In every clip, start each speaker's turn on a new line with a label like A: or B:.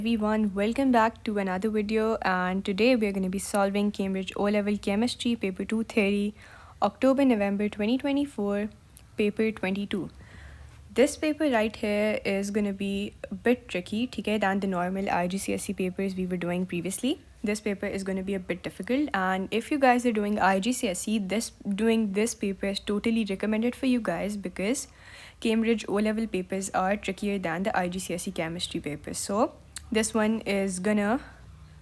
A: Everyone, welcome back to another video, and today we are going to be solving Cambridge O-Level Chemistry Paper 2 Theory, October-November 2024, Paper 22. This paper right here is going to be a bit tricky, okay, than the normal IGCSE papers we were doing previously. This paper is going to be a bit difficult, and if you guys are doing IGCSE, doing this paper is totally recommended for you guys because Cambridge O-Level papers are trickier than the IGCSE chemistry papers. So this one is gonna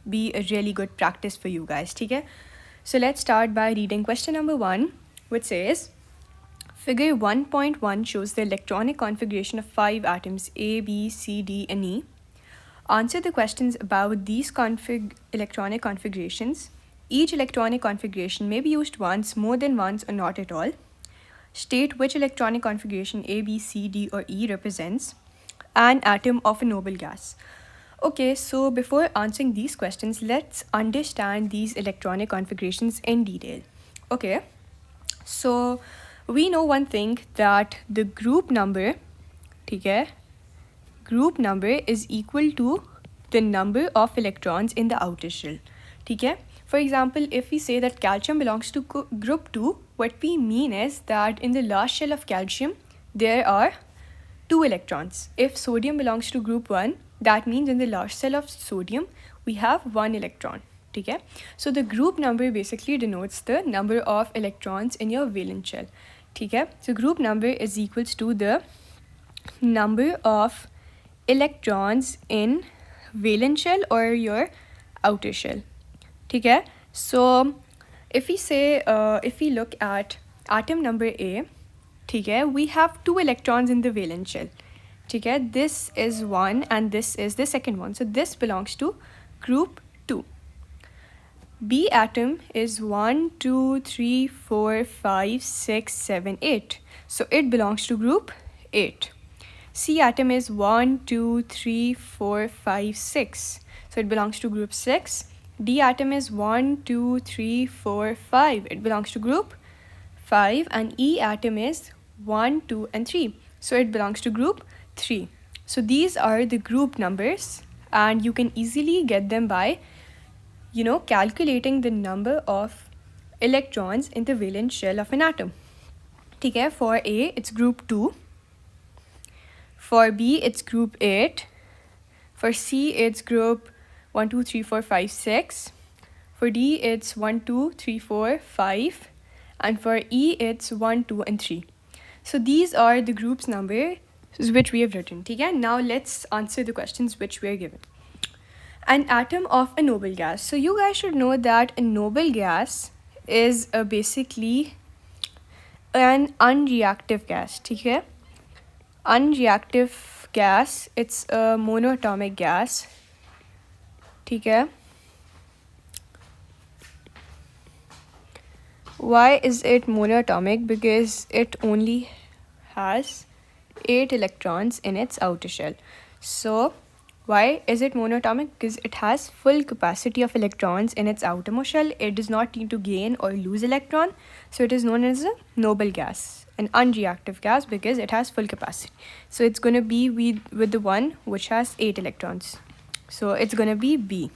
A: be a really good practice for you guys, okay? So let's start by reading question number 1, which says, Figure 1.1 shows the electronic configuration of 5 atoms A, B, C, D, and E. Answer the questions about these electronic configurations. Each electronic configuration may be used once, more than once, or not at all. State which electronic configuration A, B, C, D, or E represents an atom of a noble gas. Okay, so before answering these questions, let's understand these electronic configurations in detail. Okay, so we know one thing, that the group number, group number is equal to the number of electrons in the outer shell. For example, if we say that calcium belongs to group 2, what we mean is that in the last shell of calcium, there are 2 electrons. If sodium belongs to group 1, that means in the last cell of sodium, we have 1 electron. Okay? So the group number basically denotes the number of electrons in your valence shell. Okay? So group number is equals to the number of electrons in valence shell or your outer shell. Okay? So if we say, if we look at atom number A, we have 2 electrons in the valence shell. This is one and this is the second one. So this belongs to group 2. B atom is 1, 2, 3, 4, 5, 6, 7, 8. So it belongs to group 8. C atom is 1, 2, 3, 4, 5, 6. So it belongs to group 6. D atom is 1, 2, 3, 4, 5. It belongs to group 5. And E atom is 1, 2, and 3. So it belongs to group 3. So these are the group numbers, and you can easily get them by, calculating the number of electrons in the valence shell of an atom. For A, it's group 2. For B, it's group 8. For C, it's group 1, 2, 3, 4, 5, 6. For D, it's 1, 2, 3, 4, 5. And for E, it's 1, 2, and 3. So these are the groups number which we have written. Now let's answer the questions which we are given. An atom of a noble gas. So you guys should know that a noble gas is basically an unreactive gas. Unreactive gas, it's a monoatomic gas. Why is it monoatomic? Because it only has 8 electrons in its outer shell. So why is it monatomic? Because it has full capacity of electrons in its outermost shell. It does not need to gain or lose electron. So it is known as a noble gas, an unreactive gas, because it has full capacity. So it's going to be with the one which has 8 electrons. So it's going to be B.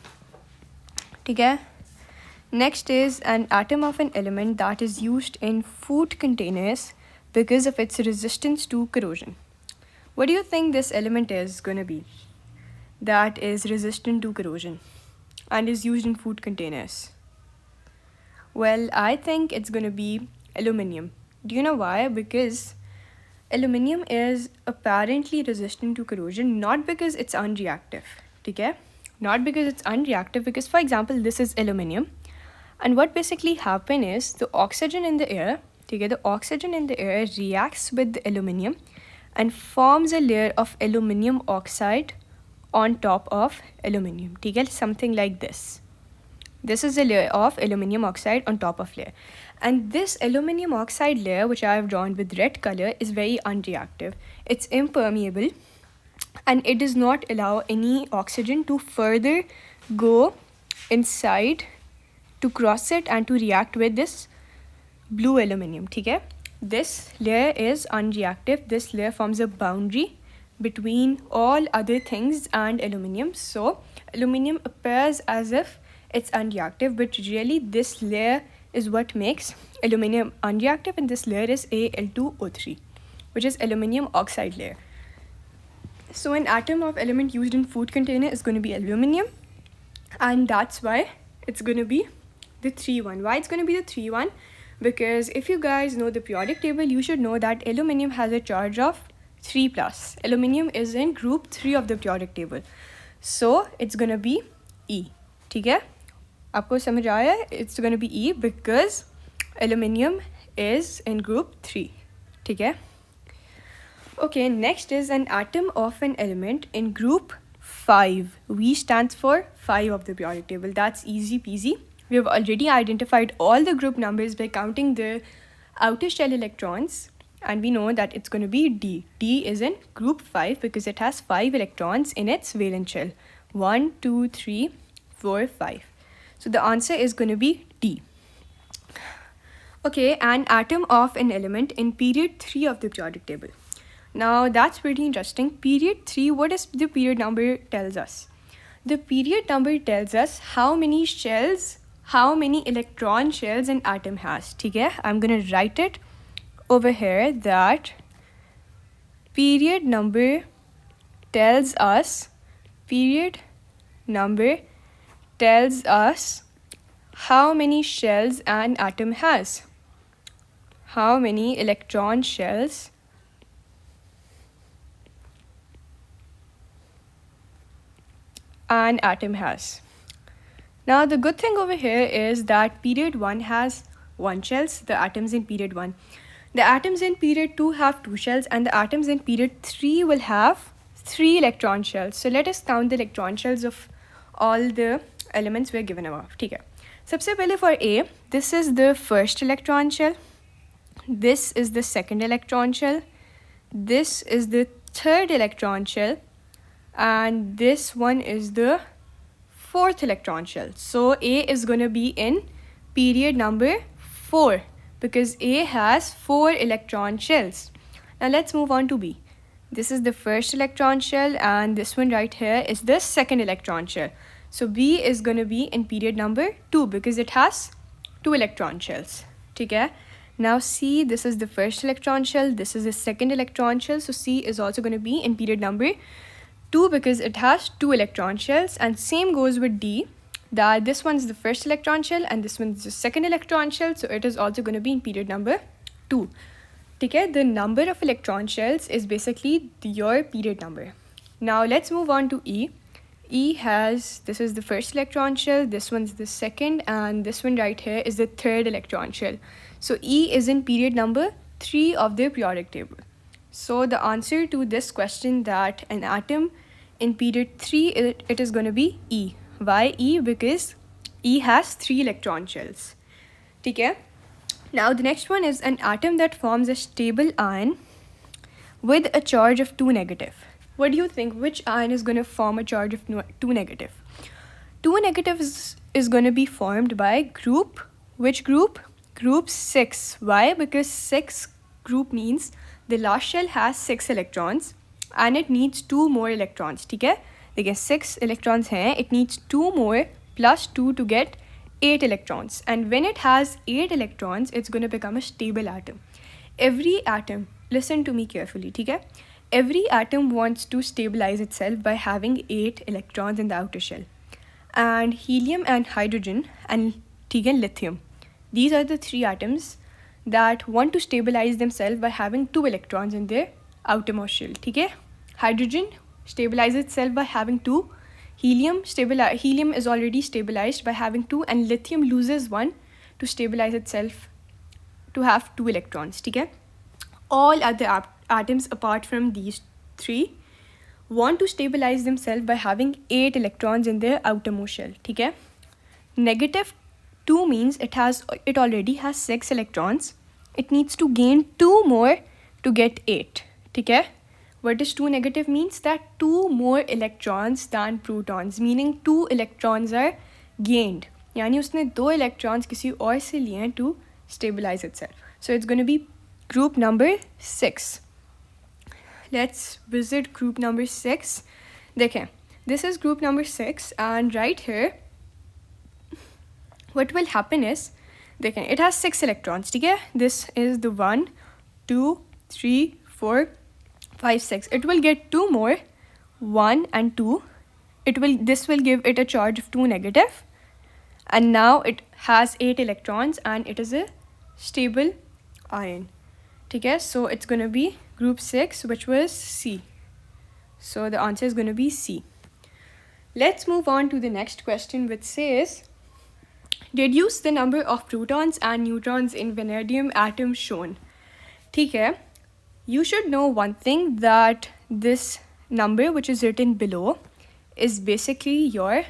A: Next is an atom of an element that is used in food containers because of its resistance to corrosion. What do you think this element is going to be that is resistant to corrosion and is used in food containers? Well, I think it's going to be aluminium. Do you know why? Because aluminium is apparently resistant to corrosion, not because it's unreactive. Not because it's unreactive, because for example, this is aluminium. And what basically happens is the oxygen in the air, the oxygen in the air reacts with the aluminium and forms a layer of aluminium oxide on top of aluminium. Something like this. This is a layer of aluminium oxide on top of layer. And this aluminium oxide layer, which I have drawn with red color, is very unreactive. It's impermeable and it does not allow any oxygen to further go inside to cross it and to react with this blue aluminium. This layer is unreactive. This layer forms a boundary between all other things and aluminium. So aluminium appears as if it's unreactive, but really this layer is what makes aluminium unreactive, and this layer is Al2O3, which is aluminium oxide layer. So an atom of element used in food container is going to be aluminium, and that's why it's going to be the 3-1. Why it's going to be the 3-1? Because if you guys know the periodic table, you should know that aluminium has a charge of 3+. Aluminium is in group 3 of the periodic table. So it's going to be E. ठीक है? आपको समझ आया? It's going to be E because aluminium is in group 3. ठीक है? Okay, next is an atom of an element in group 5. V stands for 5 of the periodic table. That's easy peasy. We have already identified all the group numbers by counting the outer shell electrons, and we know that it's going to be D. D is in group 5 because it has 5 electrons in its valence shell. 1, 2, 3, 4, 5. So the answer is going to be D. Okay, an atom of an element in period 3 of the periodic table. Now that's pretty interesting. Period 3, what does the period number tells us? The period number tells us how many shells, how many electron shells an atom has. ठीक है? I'm going to write it over here that period number tells us how many shells an atom has. How many electron shells an atom has. Now the good thing over here is that period 1 has 1 shells, the atoms in period 1. The atoms in period 2 have 2 shells, and the atoms in period 3 will have 3 electron shells. So let us count the electron shells of all the elements we are given above. ठीक है? सबसे पहले for A, this is the first electron shell, this is the second electron shell, this is the third electron shell, and this one is the fourth electron shell. So A is going to be in period number 4 because A has 4 electron shells. Now let's move on to B. This is the first electron shell, and this one right here is the second electron shell. So B is going to be in period number 2 because it has 2 electron shells. ठीक है? Now C, this is the first electron shell, this is the second electron shell. So C is also going to be in period number 2 because it has 2 electron shells, and same goes with D, that this one's the first electron shell and this one's the second electron shell, so it is also going to be in period number 2. Okay, the number of electron shells is basically your period number. Now let's move on to E. E has, this is the first electron shell, this one's the second, and this one right here is the third electron shell. So E is in period number 3 of the periodic table. So the answer to this question, that an atom in period 3, it is going to be E. Why E? Because E has 3 electron shells. Okay? Now the next one is an atom that forms a stable ion with a charge of 2 negative. What do you think? Which ion is going to form a charge of 2 negative? 2 negative is going to be formed by group. Which group? Group 6. Why? Because 6 group means the last shell has 6 electrons and it needs 2 more electrons. ठीक है? देखिए 6 electrons हैं, it needs 2 more plus 2 to get 8 electrons. And when it has 8 electrons, it's going to become a stable atom. Every atom, listen to me carefully, ठीक है? Every atom wants to stabilize itself by having 8 electrons in the outer shell. And helium and hydrogen and lithium, these are the 3 atoms that want to stabilize themselves by having 2 electrons in their outermost shell. Okay? Hydrogen stabilizes itself by having 2. Helium is already stabilized by having 2, and lithium loses 1 to stabilize itself to have 2 electrons. Okay? All other atoms apart from these 3 want to stabilize themselves by having 8 electrons in their outermost shell. Okay? Negative 2 means it already has 6 electrons. It needs to gain 2 more to get 8. Okay? What does 2 negative means? That 2 more electrons than protons, meaning 2 electrons are gained. यानी उसने 2 electrons किसी और से लिए हैं to stabilize itself. So it's going to be group number 6. let's visit group number 6. देखें, this is group number 6 and right here what will happen is, देखें, it has 6 electrons, ठीक है? This is the 1, 2, 3, 4, 5, 6. It will get 2 more, 1 and 2. This will give it a charge of 2 negative. And now it has 8 electrons and it is a stable ion. Okay, so it's going to be group 6, which was C. So the answer is going to be C. Let's move on to the next question, which says, deduce the number of protons and neutrons in vanadium atom shown. Okay, you should know one thing, that this number which is written below is basically your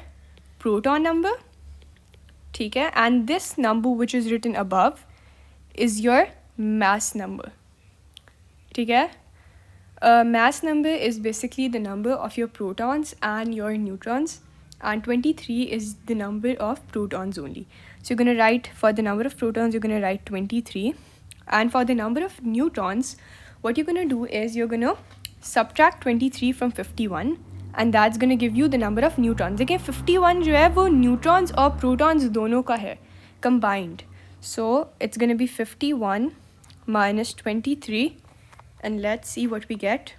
A: proton number. Okay, and this number which is written above is your mass number. Okay, mass number is basically the number of your protons and your neutrons, and 23 is the number of protons only. So you're going to write, for the number of protons you're going to write 23, and for the number of neutrons what you're going to do is you're going to subtract 23 from 51, and that's going to give you the number of neutrons. देखिए 51 जो है वो neutrons और protons दोनों का है combined. So it's going to be 51 minus 23, and let's see what we get.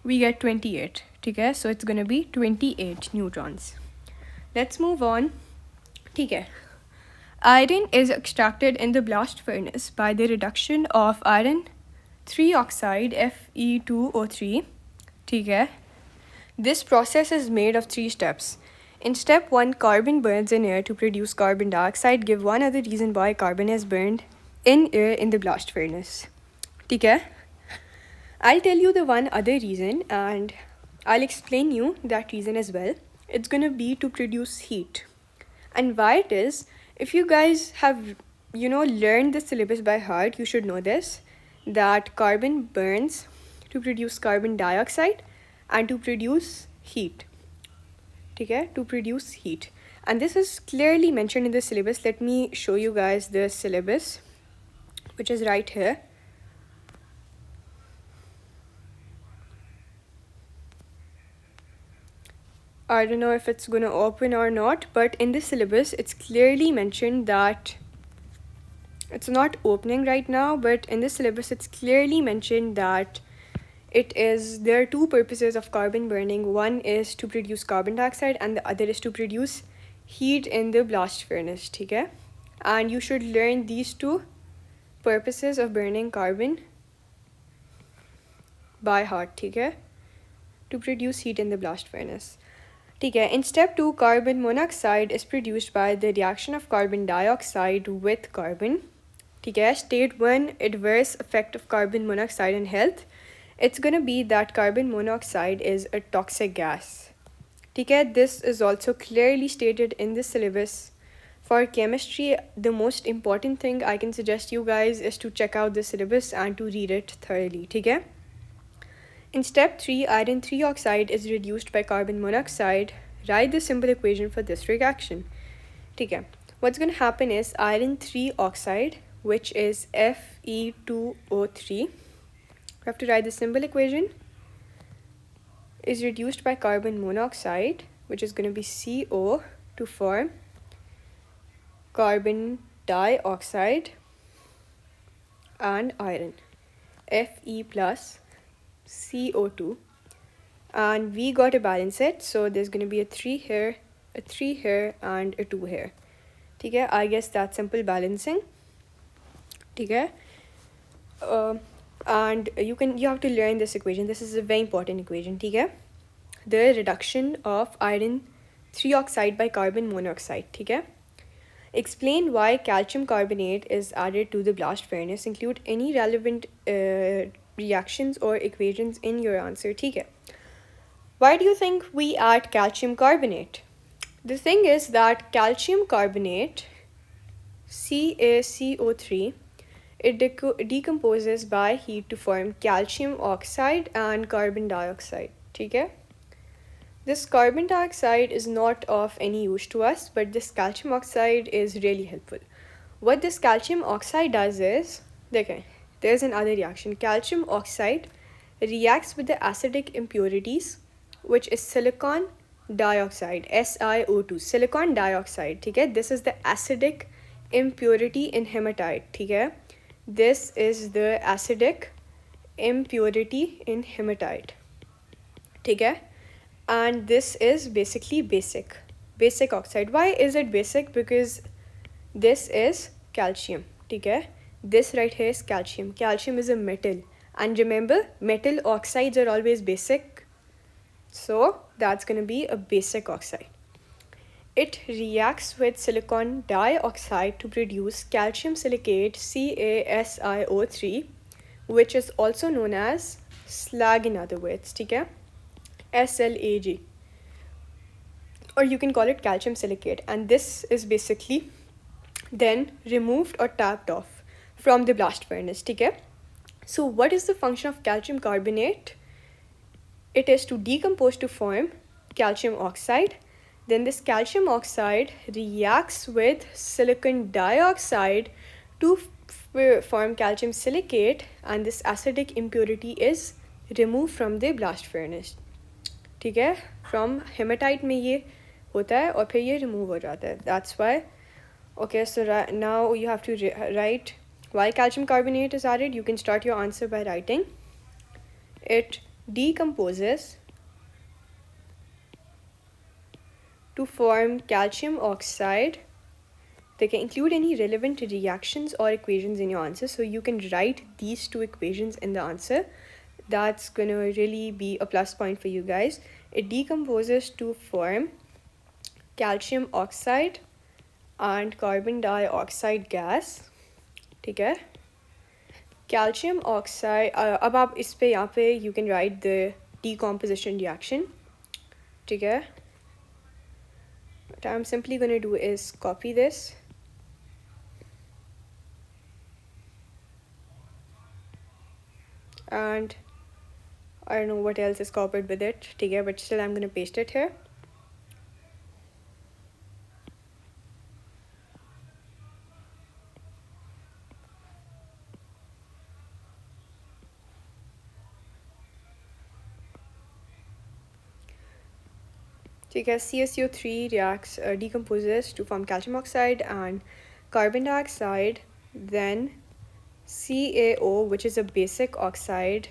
A: We get 28. Okay, so it's going to be 28 neutrons. Let's move on. Okay, iron is extracted in the blast furnace by the reduction of iron 3 oxide Fe2O3. Okay, this process is made of 3 steps. In step 1, carbon burns in air to produce carbon dioxide. Give one other reason why carbon is burned in air in the blast furnace. Okay, I'll tell you the one other reason and I'll explain you that reason as well. It's gonna be to produce heat. And why it is, if you guys have learned the syllabus by heart, you should know this, that carbon burns to produce carbon dioxide and to produce heat. Okay, to produce heat, and this is clearly mentioned in the syllabus. Let me show you guys the syllabus, which is right here. I don't know if it's gonna open or not, but in the syllabus it's clearly mentioned that it's not opening right now, but in the syllabus it's clearly mentioned that there are 2 purposes of carbon burning. One is to produce carbon dioxide and the other is to produce heat in the blast furnace. Okay, and you should learn these 2 purposes of burning carbon by heart. Okay, to produce heat in the blast furnace. Okay, in step 2, carbon monoxide is produced by the reaction of carbon dioxide with carbon. Okay, state 1, adverse effect of carbon monoxide on health. It's going to be that carbon monoxide is a toxic gas. Okay, this is also clearly stated in the syllabus. For chemistry, the most important thing I can suggest you guys is to check out the syllabus and to read it thoroughly. Okay? In step 3, iron 3 oxide is reduced by carbon monoxide. Write the simple equation for this reaction. Okay, what's going to happen is iron 3 oxide, which is Fe2O3, we have to write the simple equation, is reduced by carbon monoxide, which is going to be CO, to form carbon dioxide and iron, Fe plus CO2, and we got to balance it, so there's going to be a 3 here, a 3 here, and a 2 here. Okay, I guess that's simple balancing. Okay, and you have to learn this equation. This is a very important equation. Okay, the reduction of iron 3 oxide by carbon monoxide. Okay, explain why calcium carbonate is added to the blast furnace. Include any relevant reactions or equations in your answer. Okay, why do you think we add calcium carbonate? The thing is that calcium carbonate, CaCO3, it decomposes by heat to form calcium oxide and carbon dioxide. Okay? This carbon dioxide is not of any use to us, but this calcium oxide is really helpful. What this calcium oxide does is, Okay, there's another reaction. Calcium oxide reacts with the acidic impurities, which is silicon dioxide, SiO2. Silicon dioxide, ठीक है? This is the acidic impurity in hematite, ठीक है? This is the acidic impurity in hematite, ठीक है? And this is basically basic oxide. Why is it basic? Because this is calcium, ठीक है? This right here is calcium. Calcium is a metal, and remember, metal oxides are always basic, so that's going to be a basic oxide. It reacts with silicon dioxide to produce calcium silicate, CaSiO3, which is also known as slag in other words, ठीक है? SLAG, or you can call it calcium silicate, and this is basically then removed or tapped off from the blast furnace, ठीक है? So what is the function of calcium carbonate? It is to decompose to form calcium oxide. Then this calcium oxide reacts with silicon dioxide to form calcium silicate, and this acidic impurity is removed from the blast furnace, ठीक है? From hematite में ये होता है और फिर ये remove हो जाता है. That's why. Okay, so now you have to write why calcium carbonate is added. You can start your answer by writing it decomposes to form calcium oxide. They can include any relevant reactions or equations in your answer, so you can write these two equations in the answer. That's gonna really be a plus point for you guys. It decomposes to form calcium oxide and carbon dioxide gas, ठीक है? Calcium oxide, अब आप इस पे यहाँ पे you can write the decomposition reaction, ठीक है? What I'm simply going to do is copy this and I don't know what else is copied with it, ठीक है? But still I'm going to paste it here. ठीक है, CSO3 reacts, decomposes to form calcium oxide and carbon dioxide, then CaO, which is a basic oxide,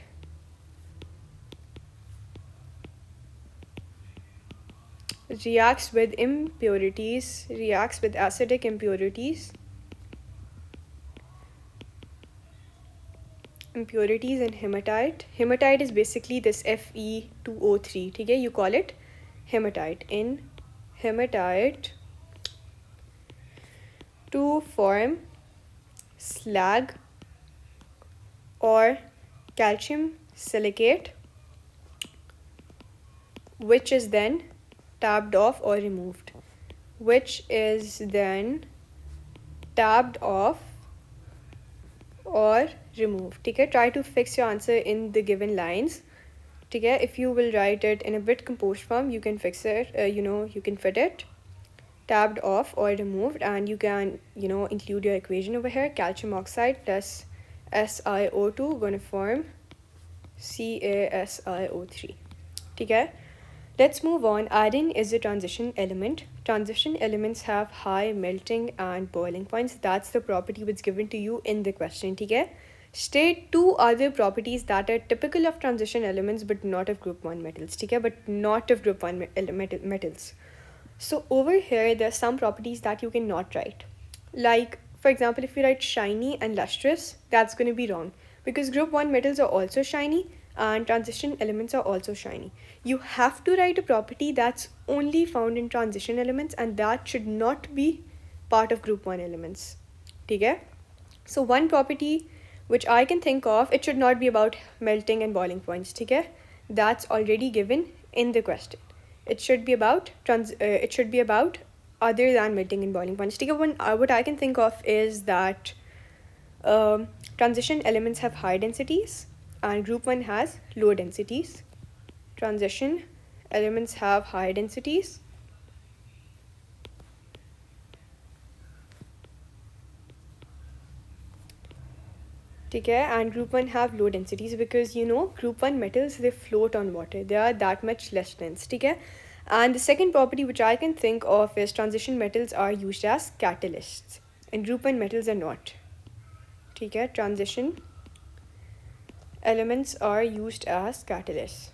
A: reacts with impurities, reacts with acidic impurities in hematite. Hematite is basically this Fe2O3, ठीक है? You call it hematite. In hematite to form slag or calcium silicate, which is then tapped off or removed, which is then tapped off or removed, ठीक है? Try to fix your answer in the given lines, ठीक है? If you will write it in a bit composed form, you can fix it, you can fit it, tapped off or removed, and you can, include your equation over here. Calcium oxide plus SiO2 going to form CaSiO3, ठीक है? Let's move on. Iron is a transition element. Transition elements have high melting and boiling points. That's the property which is given to you in the question, ठीक है? State two other properties that are typical of transition elements but not of group 1 metals, ठीक है? But not of group 1 metals. So over here, there are some properties that you cannot write. Like, for example, if you write shiny and lustrous, that's going to be wrong because group 1 metals are also shiny and transition elements are also shiny. You have to write a property that's only found in transition elements and that should not be part of group 1 elements, ठीक है? So one property which I can think of, it should not be about melting and boiling points, ठीक है? That's already given in the question. It should be about other than melting and boiling points, ठीक है? What I can think of is that transition elements have high densities and group 1 has low densities. Transition elements have high densities ठीक है, and group 1 have low densities because you know group 1 metals they float on water, they are that much less dense. ठीक है, and the second property which I can think of is transition metals are used as catalysts and group 1 metals are not. ठीक है, transition elements are used as catalysts.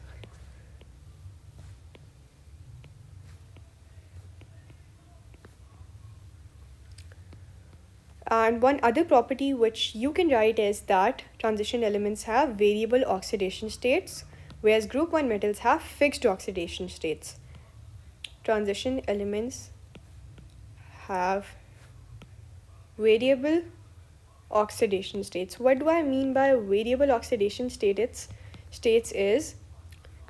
A: And one other property which you can write is that transition elements have variable oxidation states, whereas group 1 metals have fixed oxidation states. Transition elements have variable oxidation states. What do I mean by variable oxidation states is,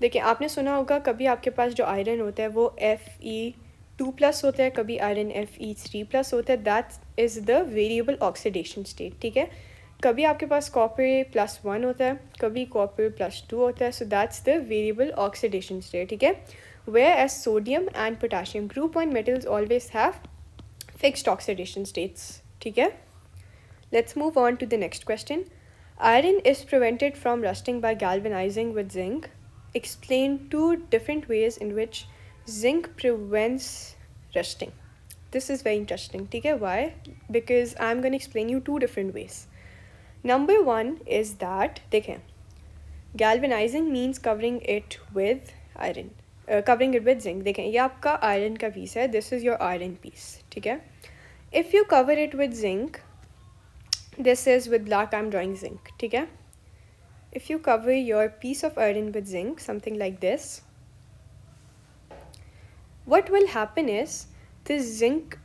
A: देखिए आपने सुना होगा कभी आपके पास जो iron होता है वो Fe2+ होता है, कभी आयरन Fe3+ होता है, that is the variable oxidation state. ठीक है, कभी आपके पास कॉपर +1 होता है, कभी कॉपर +2 होता है, so that's the variable oxidation state. ठीक है, whereas sodium and potassium group 1 metals always have fixed oxidation states. ठीक है, let's move on to the next question. Iron is prevented from rusting by galvanizing with zinc. Explain 2 different ways in which zinc prevents rusting. This is very interesting. ठीक है, why? Because I'm going to explain you 2 different ways. Number 1 is that, देखें, galvanizing means covering it with iron. Covering it with zinc. देखें, ये आपका iron का piece है. This is your iron piece. ठीक है, if you cover it with zinc, this is with black I'm drawing zinc. ठीक है, if you cover your piece of iron with zinc, something like this, what will happen is the zinc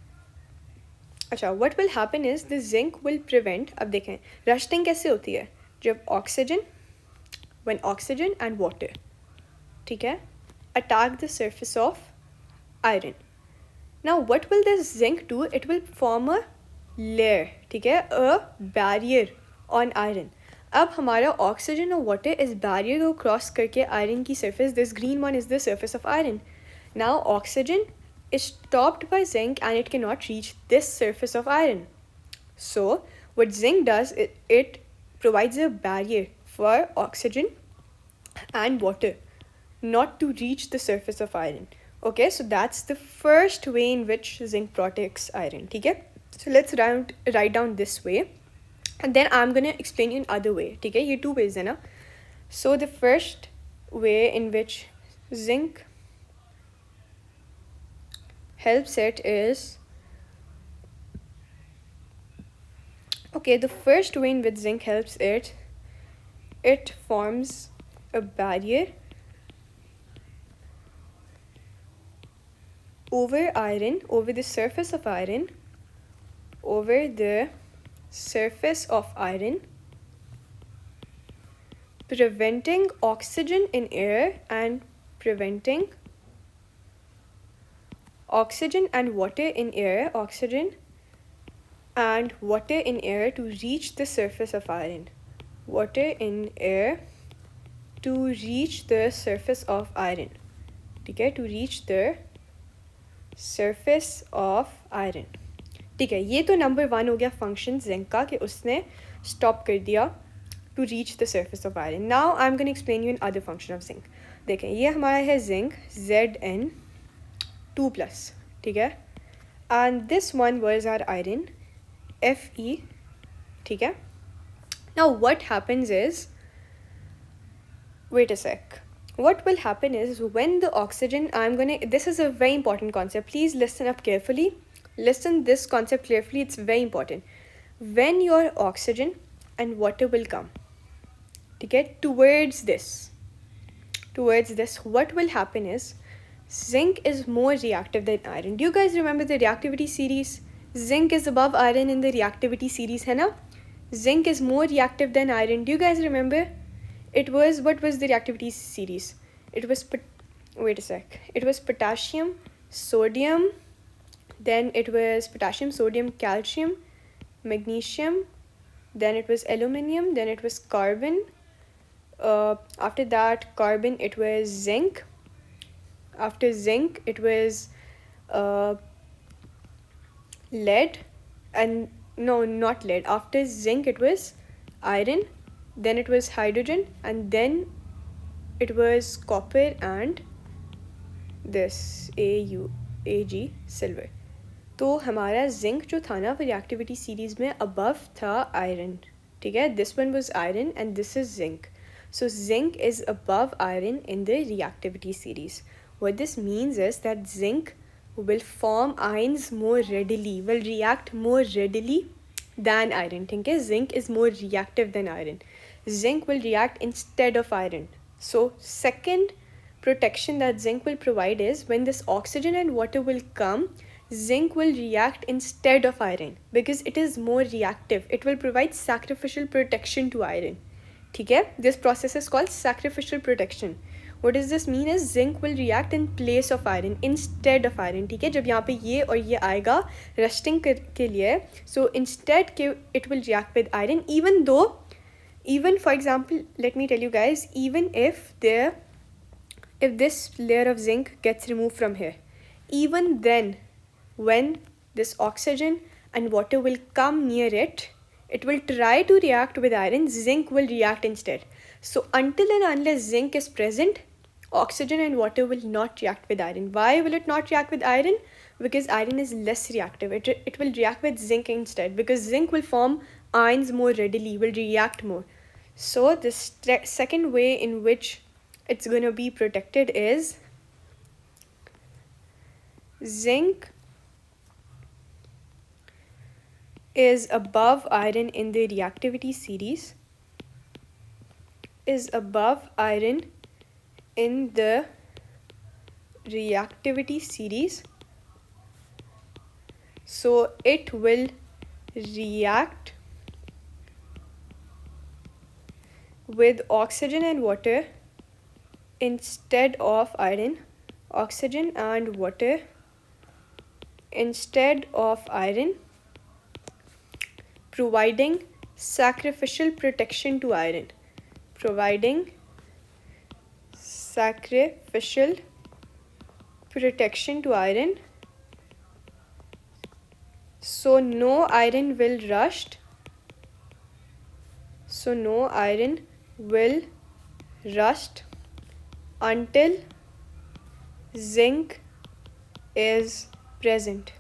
A: will prevent. अब देखें rusting कैसे होती है, जब when oxygen and water, ठीक है, attack the surface of iron. Now what will this zinc do? It will form a layer, ठीक है, a barrier on iron. अब हमारा ऑक्सीजन और वाटर इस बैरियर को क्रॉस करके आयरन की surface, this green one is the surface of iron. Now oxygen is stopped by zinc and it cannot reach this surface of iron. So what zinc does, it provides a barrier for oxygen and water not to reach the surface of iron. Okay, so that's the first way in which zinc protects iron. ठीक है, so let's write down this way and then I'm going to explain you another way. ठीक है, ये 2 ways है ना. So the first way in which zinc helps it is, okay, the first way in which zinc helps it forms a barrier over iron, over the surface of iron, preventing oxygen in air and preventing oxygen and water in air, to reach the surface of iron. Water in air to reach the surface of iron. ठीक है, to reach the surface of iron. ठीक है, ये तो number 1 हो गया function zinc का कि उसने स्टॉप कर दिया to reach the surface of iron. Now I am going explain you in other function of zinc. देखें, ये हमारा है जिंक Zn2+, ठीक है, and this one was our iron Fe. ठीक है, now what happens is, wait a sec, what will happen is when the oxygen, this is a very important concept, please listen up carefully, listen this concept carefully, it's very important. When your oxygen and water will come to get towards this, what will happen is zinc is more reactive than iron. Do you guys remember the reactivity series? Zinc is above iron in the reactivity series, है ना? Zinc is more reactive than iron. Do you guys remember? It was, what was the reactivity series? It was, wait a sec, it was potassium, sodium, then it was potassium, sodium, calcium, magnesium, then it was aluminium, then it was carbon, after that carbon it was zinc, after zinc it was lead, and no, not lead, after zinc it was iron, then it was hydrogen, and then it was copper and this Ag silver. तो हमारा zinc जो था ना वो reactivity series में above था iron, ठीक है. This one was iron and this is zinc. So zinc is above iron in the reactivity series. What this means is that zinc will form ions more readily, will react more readily than iron. ठीक है, zinc is more reactive than iron. Zinc will react instead of iron. So second protection that zinc will provide is when this oxygen and water will come, zinc will react instead of iron because it is more reactive. It will provide sacrificial protection to iron. ठीक है, this process is called sacrificial protection. What does this mean is zinc will react in place of iron instead of iron. ठीक है, जब यहाँ पे ये और ये आएगा रस्टिंग के लिए, सो इंस्टेड के it will react with iron even though, even for example, let me tell you guys, even if this layer of zinc gets removed from here, even then when this oxygen and water will come near it, it will try to react with iron, zinc will react instead. So until and unless zinc is present, oxygen and water will not react with iron. Why will it not react with iron? Because iron is less reactive. It will react with zinc instead because zinc will form ions more readily, will react more. So the second way in which it's going to be protected is zinc is above iron in the reactivity series, is above iron in the reactivity series, so it will react with oxygen and water instead of iron, oxygen and water instead of iron, providing sacrificial protection to iron, providing sacrificial protection to iron. So no iron will rust, so no iron will rust until zinc is present.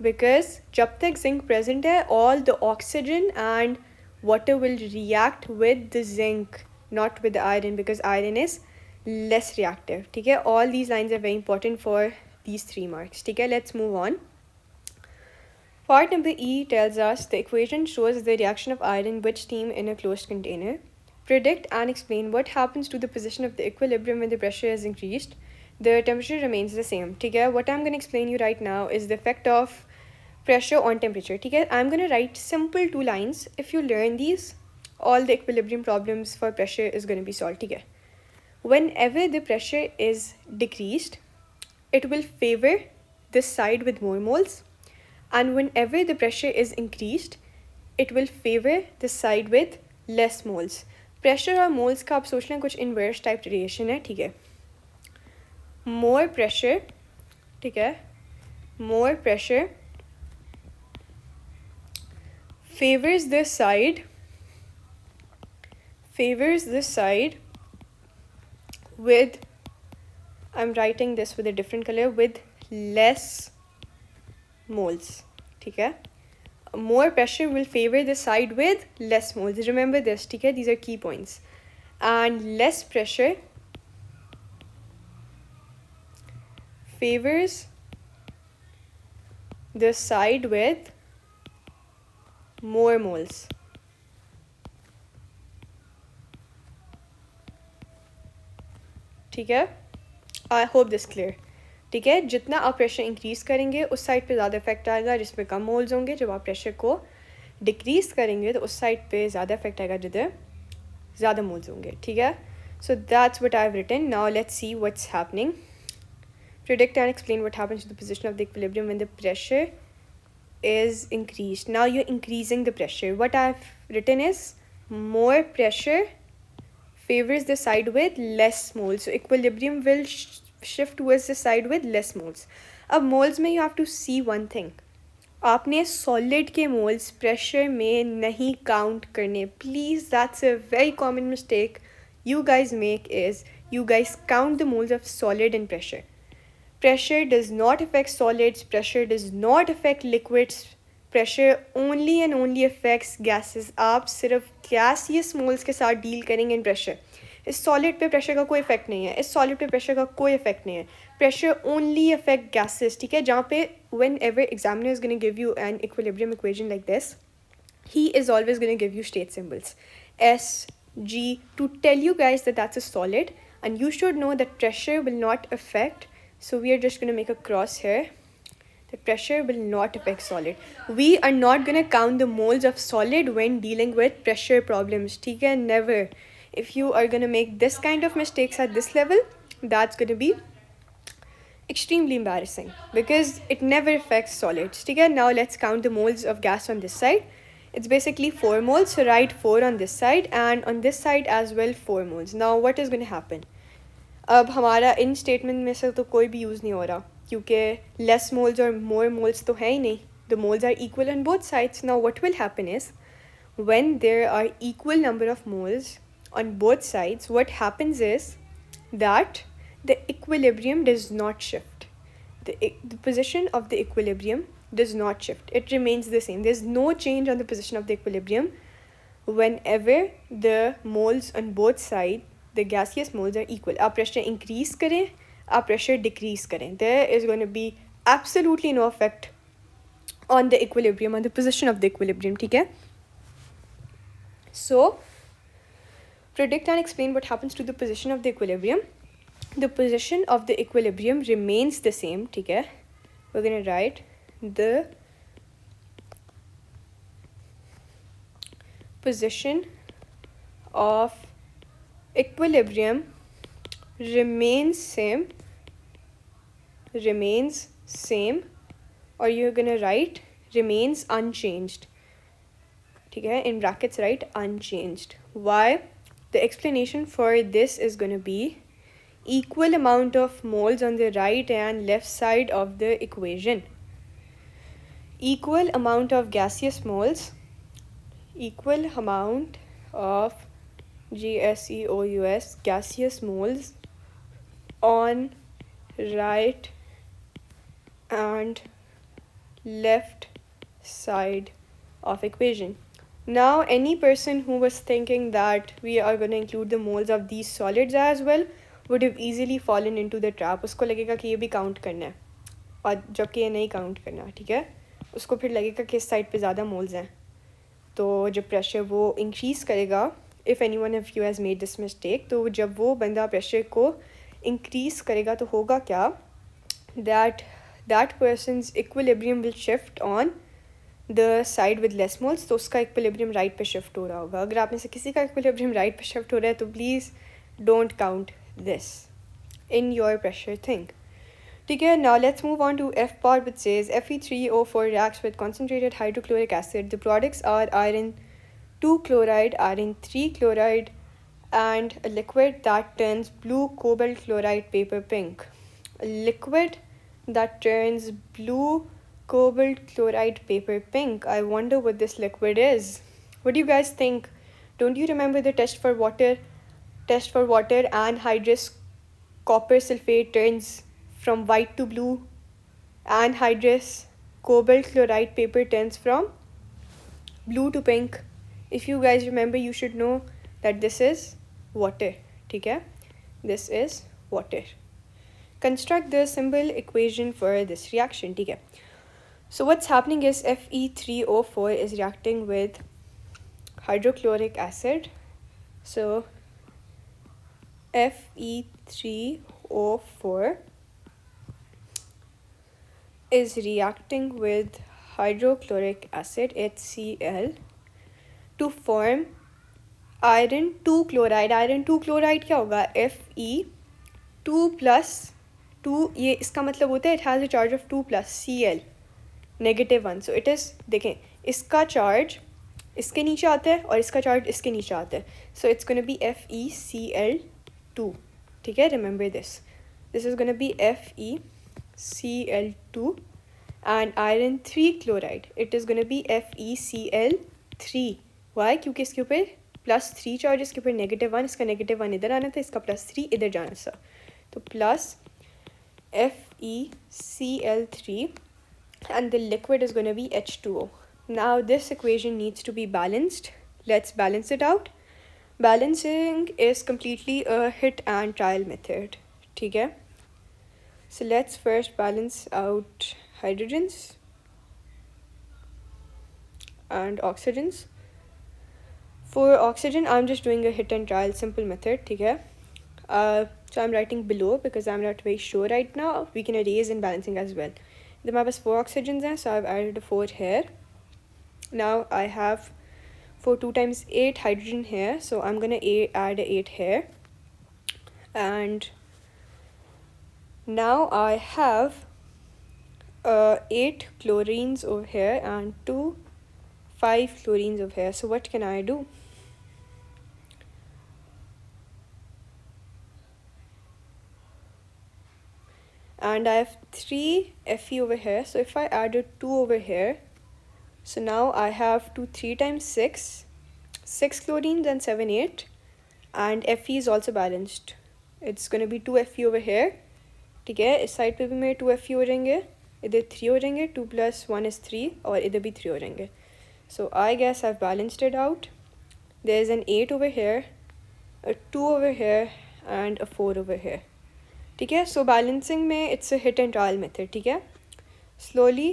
A: Because जब तक zinc present है, all the oxygen and water will react with the zinc, not with the iron, because iron is less reactive. ठीक है, all these lines are very important for these 3 marks. ठीक है, let's move on. Part number E tells us the equation shows the reaction of iron with steam in a closed container. Predict and explain what happens to the position of the equilibrium when the pressure is increased. The temperature remains the same. ठीक है, what I'm going to explain you right now is the effect of pressure on temperature. ठीक है, I'm going to write simple 2 lines. If you learn these, all the equilibrium problems for pressure is going to be solved. ठीक है, whenever the pressure is decreased, it will favor this side with more moles, and whenever the pressure is increased, it will favor this side with less moles. Pressure और moles का आप सोचना कुछ inverse type relation है. ठीक है, more pressure, ठीक है, more pressure favors this side with, I'm writing this with a different color, with less moles. ठीक है, more pressure will favor the side with less moles. Remember this. ठीक है, these are key points. And less pressure favors the side with more moles. ठीक है, I hope this clear. ठीक है, जितना आप प्रेशर इंक्रीज़ करेंगे उस साइड पे ज़्यादा इफेक्ट आएगा जिसमें कम मोल्स होंगे. जब आप प्रेशर को डिक्रीज़ करेंगे तो उस साइड पे ज़्यादा इफेक्ट आएगा जिधर ज़्यादा मोल्स होंगे. ठीक है, so that's what I have written. Now let's see what's happening. Predict and explain what happens to the position of the equilibrium when the pressure is increased. Now you're increasing the pressure. What I've written is more pressure favors the side with less moles. So equilibrium will shift towards the side with less moles. अब moles में you have to see one thing. आपने solid के moles pressure में नहीं count करने. Please, that's a very common mistake you guys make is you guys count the moles of solid in pressure. Pressure does not affect solids, pressure does not affect liquids, pressure only and only affects gases. आप सिर्फ gaseous moles के साथ deal करेंगे in pressure. इस solid पे pressure का कोई effect नहीं है, इस सॉलिड पे प्रेशर का कोई इफेक्ट नहीं है. प्रेशर ओनली अफेक्ट गैसेस, ठीक है. जहाँ पे when ever examiner is gonna give you an equilibrium equation like this, he is always going to give you state symbols S, G to tell you guys that that's a solid, and you should know that pressure will not affect. So we are just going to make a cross here. The pressure will not affect solid. We are not going to count the moles of solid when dealing with pressure problems. ठीक है, never. If you are going to make this kind of mistakes at this level, that's going to be extremely embarrassing because it never affects solids. ठीक है, now let's count the moles of gas on this side. It's basically 4 moles, so write 4 on this side and on this side as well 4 moles. Now what is going to happen? अब हमारा इन statement में से तो कोई भी use नहीं हो रहा क्योंकि लेस मोल्स और मोर मोल्स तो है ही नहीं. The moles are equal on both sides. Now what will happen is when there are equal number of moles on both sides, what happens is that the equilibrium does not shift. The position of the equilibrium does not shift. It remains the same. There's no change on the position of the equilibrium whenever the moles on both sides, the gaseous moles, are equal. आप pressure increase करें, आप pressure decrease करें, there is going to be absolutely no effect on the equilibrium, on the position of the equilibrium. ठीक है. So predict and explain what happens to the position of the equilibrium. The position of the equilibrium remains the same. ठीक है. We're going to write the position of equilibrium remains same, or you're gonna write remains unchanged. ठीक है, in brackets write unchanged. Why? The explanation for this is gonna be equal amount of moles on the right and left side of the equation. Equal amount of gaseous moles, equal amount of GSEOUS gaseous moles on right and left side of equation. Now any person who was thinking that we are going to include the moles of these solids as well would have easily fallen into the trap. उसको लगेगा कि ये भी count करना है और जबकि ये नहीं काउंट करना. ठीक है, उसको फिर लगेगा कि इस साइड पे ज़्यादा मोल्स हैं, तो जब प्रेशर वो इंक्रीज़ करेगा, if any one of you has made this mistake, तो जब वो बंदा प्रेशर को इंक्रीज़ करेगा तो होगा क्या, that persons equilibrium will shift on the side with less moles, तो उसका इक्विलिब्रियम राइट पे शिफ्ट हो रहा होगा. अगर आप में से किसी का इक्विलिब्रियम राइट पे शिफ्ट हो रहा है तो please don't count this in your pressure thing. ठीक है, now let's move on to F part, which says Fe3O4 reacts with concentrated hydrochloric acid. The products are iron 2 chloride, iron 3 chloride, and a liquid that turns blue cobalt chloride paper pink. A liquid that turns blue cobalt chloride paper pink. I wonder what this liquid is. What do you guys think? Don't you remember the test for water? Test for water, anhydrous copper sulfate turns from white to blue, anhydrous cobalt chloride paper turns from blue to pink. If you guys remember, you should know that this is water. ठीक है, this is water. Construct the symbol equation for this reaction. ठीक है, so what's happening is Fe3O4 is reacting with hydrochloric acid. So Fe3O4 is reacting with hydrochloric acid HCl to form iron 2 chloride. iron 2 chloride क्या होगा, Fe2 plus 2, ये इसका मतलब होता है it has a charge of 2 plus Cl -1. so it is, देखें इसका charge इसके नीचे आता है और इसका चार्ज इसके नीचे आता है, so it's going to be FeCl2. ठीक है, remember this is going to be FeCl2, and iron 3 chloride, it is going to be FeCl3. Why? क्योंकि इसके ऊपर +3 चार्ज, इसके ऊपर -1, इसका -1 इधर आना था, इसका +3 इधर जाना था, तो plus FeCl3 and the liquid is going to be H2O. Now this equation needs to be balanced. Let's balance it out. Balancing is completely a hit and trial method. ठीक है? So let's first balance out hydrogens and oxygens. For oxygen, I'm just doing a hit and trial simple method. ठीक है? So I'm writing below because I'm not very sure right now. We can erase in balancing as well. Then my pass 4 oxygens हैं, so I've added a 4 here. Now I have for 2 times 8 hydrogen here, so I'm gonna add 8 here. And now I have 8 chlorines over here and 5 chlorines over here. So what can I do? And I have 3 Fe over here, so if I added 2 over here, so now I have 3 times 6 chlorines and 7 8, and Fe is also balanced. It's going to be 2 Fe over here. ठीक है, इस side पे भी मेरे 2 Fe हो जाएंगे, इधर 3 हो जाएंगे, 2 + 1 is 3, और इधर भी 3 हो जाएंगे. So I guess I've balanced it out. There's an 8 over here, a 2 over here, and a 4 over here. ठीक है, so balancing में it's a hit and trial method. ठीक है, slowly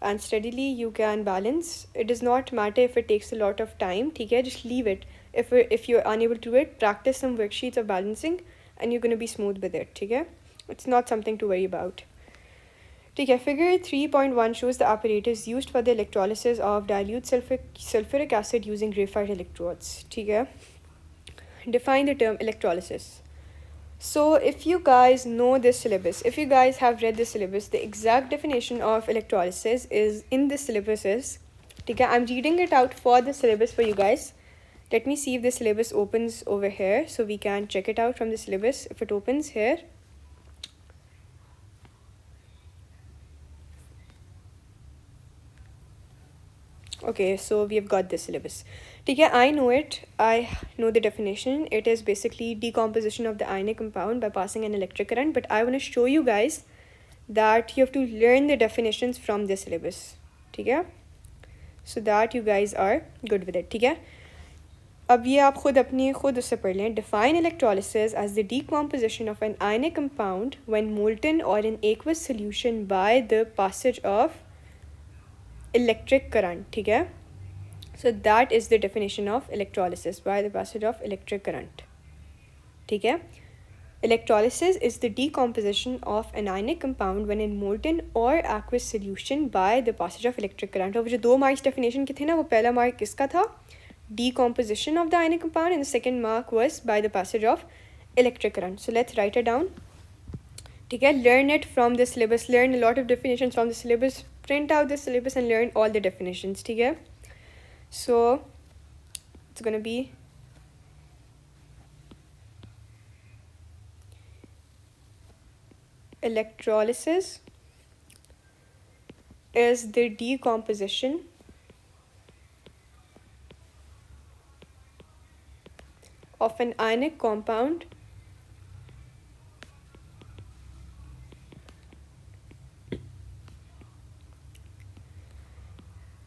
A: and steadily you can balance. It does not matter if it takes a lot of time. ठीक है, just leave it. If you're unable to do it, practice some worksheets of balancing and you're going to be smooth with it. ठीक है, it's not something to worry about. ठीक है, figure 3.1 shows the apparatus used for the electrolysis of dilute sulfuric acid using graphite electrodes. ठीक है, define the term electrolysis. So if you guys know this syllabus, if you guys have read this syllabus, the exact definition of electrolysis is in the syllabus is, okay, I'm reading it out for the syllabus for you guys. Let me see if the syllabus opens over here so we can check it out from the syllabus. If it opens here, okay, so we have got this syllabus. Okay, I know it. I know the definition. It is basically decomposition of the ionic compound by passing an electric current. But I want to show you guys that you have to learn the definitions from the syllabus. Okay, so that you guys are good with it. Okay, अब ये आप खुद उससे पढ़ लें. Define electrolysis as the decomposition of an ionic compound when molten or in aqueous solution by the passage of electric current. ठीक है, so that is the definition of electrolysis, by the passage of electric current. ठीक है, electrolysis is the decomposition of an ionic compound when in molten or aqueous solution by the passage of electric current. और जो 2 marks definition के थे ना, वो पहला mark किसका था? Decomposition of the ionic compound, and the second mark was by the passage of electric current. So let's write it down. ठीक है, learn it from the syllabus, learn a lot of definitions from the syllabus, print out the syllabus and learn all the definitions. ठीक है, so it's going to be electrolysis is the decomposition of an ionic compound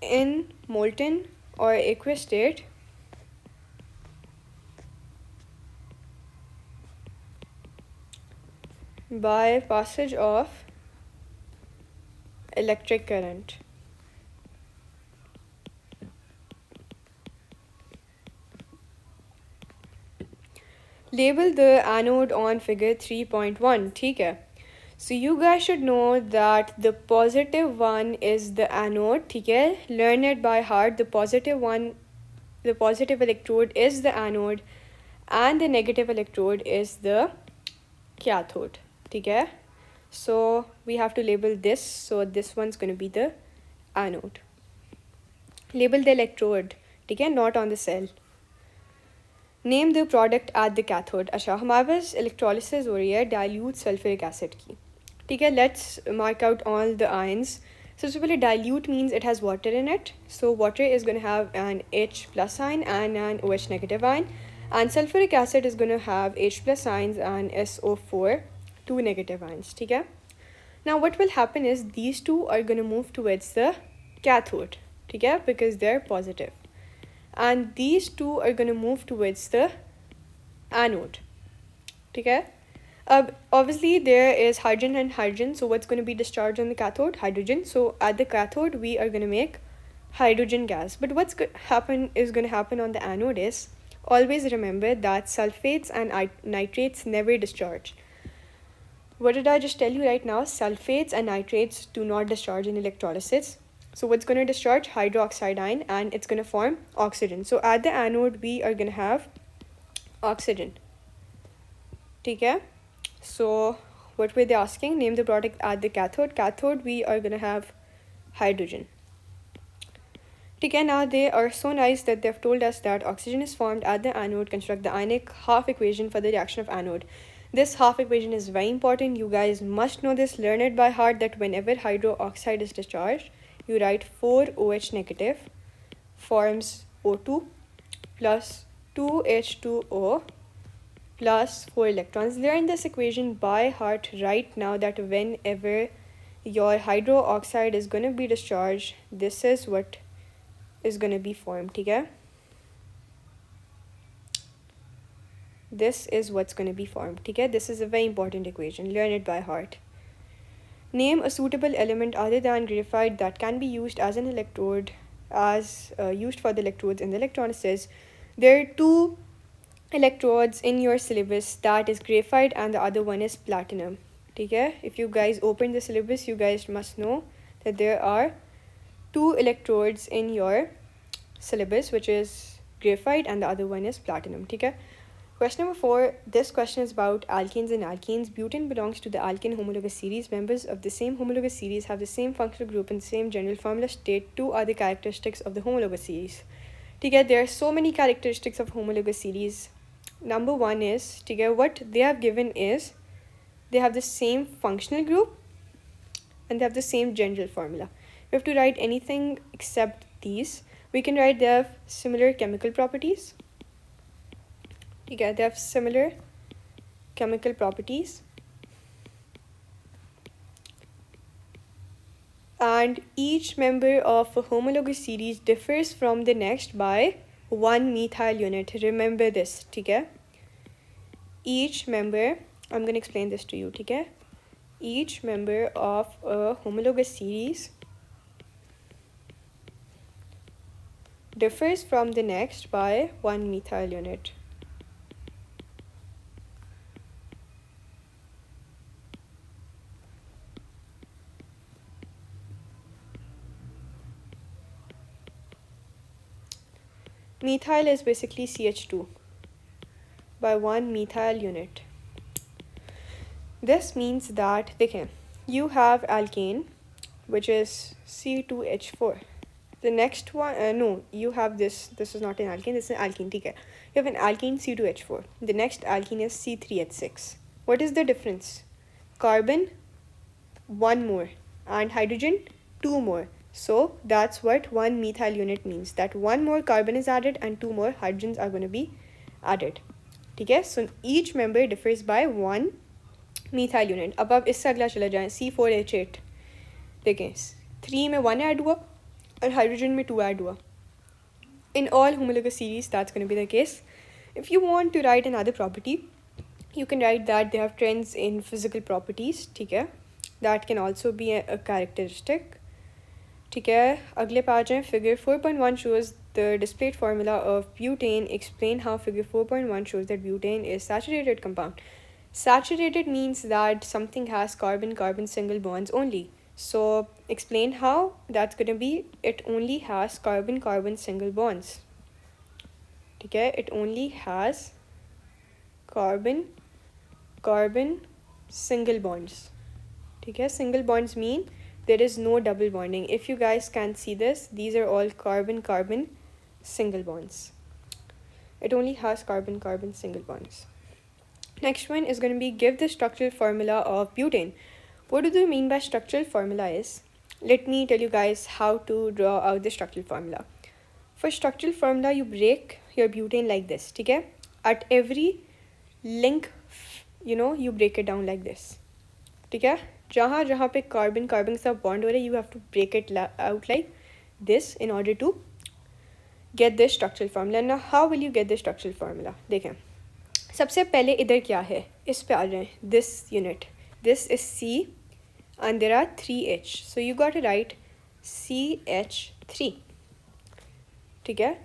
A: in molten or aqueous state by passage of electric current. Label the anode on figure 3.1. ठीक है, so you guys should know that the positive one is the anode. ठीक है, learn it by heart. The positive electrode is the anode and the negative electrode is the cathode. ठीक है, so we have to label this. So this one's going to be the anode. Label the electrode. ठीक है, not on the cell. Name the product at the cathode. अच्छा, हमारे पास electrolysis हो रही है dilute sulfuric acid की. ठीक है, let's mark out all the ions. So simply dilute means it has water in it. So water is going to have an H plus sign and an OH negative ion. And sulfuric acid is going to have H plus ions and SO4, two negative ions. Okay? Now what will happen is these two are going to move towards the cathode. Okay? Because they're positive. And these two are going to move towards the anode. Okay? Obviously there is hydrogen and hydrogen, so what's going to be discharged on the cathode? Hydrogen. So at the cathode we are going to make hydrogen gas. But what's going to happen on the anode is, always remember that sulfates and nitrates never discharge. What did I just tell you right now? Sulfates and nitrates do not discharge in electrolysis. So what's going to discharge? Hydroxide ion, and it's going to form oxygen. So at the anode we are going to have oxygen. Okay? So what were they asking? Name the product at the cathode. Cathode we are going to have hydrogen. Okay, now they are so nice that they've told us that oxygen is formed at the anode. Construct the ionic half equation for the reaction of anode. This half equation is very important. You guys must know this, learn it by heart, that whenever hydroxide is discharged, you write 4OH negative forms O2 plus 2H2O plus 4 electrons. Learn this equation by heart right now, that whenever your hydroxide is going to be discharged, this is what is going to be formed. Okay? This is what's going to be formed. Okay? This is a very important equation. Learn it by heart. Name a suitable element other than graphite that can be used as an electrode, used for the electrodes in the electrolysis. There are two electrodes in your syllabus, that is graphite and the other one is platinum. Okay? If you guys open the syllabus, you guys must know that there are two electrodes in your syllabus, which is graphite and the other one is platinum. Okay? Question number 4. This question is about alkanes and alkenes. Butane belongs to the alkane homologous series. Members of the same homologous series have the same functional group and the same general formula. State 2 are the characteristics of the homologous series. Okay? There are so many characteristics of homologous series. Number 1 is, what they have given is they have the same functional group and they have the same general formula. We have to write anything except these. We can write they have similar chemical properties. Okay, they have similar chemical properties. And each member of a homologous series differs from the next by 1 methyl unit. Remember this. Okay? Each member, I'm going to explain this to you. Okay? Each member of a homologous series differs from the next by 1 methyl unit. Methyl is basically CH2 by 1 methyl unit. This means that, you have alkane, which is C2H4. The next one, no, you have this is not an alkane, this is an alkene. You have an alkene C2H4. The next alkene is C3H6. What is the difference? Carbon, 1 more, and hydrogen, 2 more. So that's what 1 methyl unit means, that 1 more carbon is added and 2 more hydrogens are going to be added. Okay? So each member differs by 1 methyl unit. अब आप इससे अगला चला जाएं, C4H8. देखें 3 में 1 add हुआ और hydrogen में 2 ऐड हुआ. In all homologous series, that's going to be the case. If you want to write another property, you can write that they have trends in physical properties. ठीक है? That can also be a characteristic. ठीक है, अगले पे आ जाएं. Figure 4.1 shows the displayed formula of butane. Explain how figure 4.1 shows that butane is saturated compound. Saturated means that something has carbon-carbon single bonds only. So explain how that's going to be. It only has carbon-carbon single bonds. Okay, it only has carbon-carbon single bonds. Okay, single bonds mean there is no double bonding. If you guys can see this, these are all carbon-carbon single bonds. It only has carbon-carbon single bonds. Next one is going to be give the structural formula of butane. What do they mean by structural formula is? let me tell you guys how to draw out the structural formula. For structural formula, you break your butane like this, okay? At every link, you break it down like this, okay? जहाँ जहाँ पे carbon के साथ bond हो रहा है, you have to break it out like this in order to get this structural formula. Now, how will you get this structural formula? देखें, सबसे पहले इधर क्या है, इस पे आ जाएं. This unit, this is C and there are 3H, so you got to write CH3, ठीक है?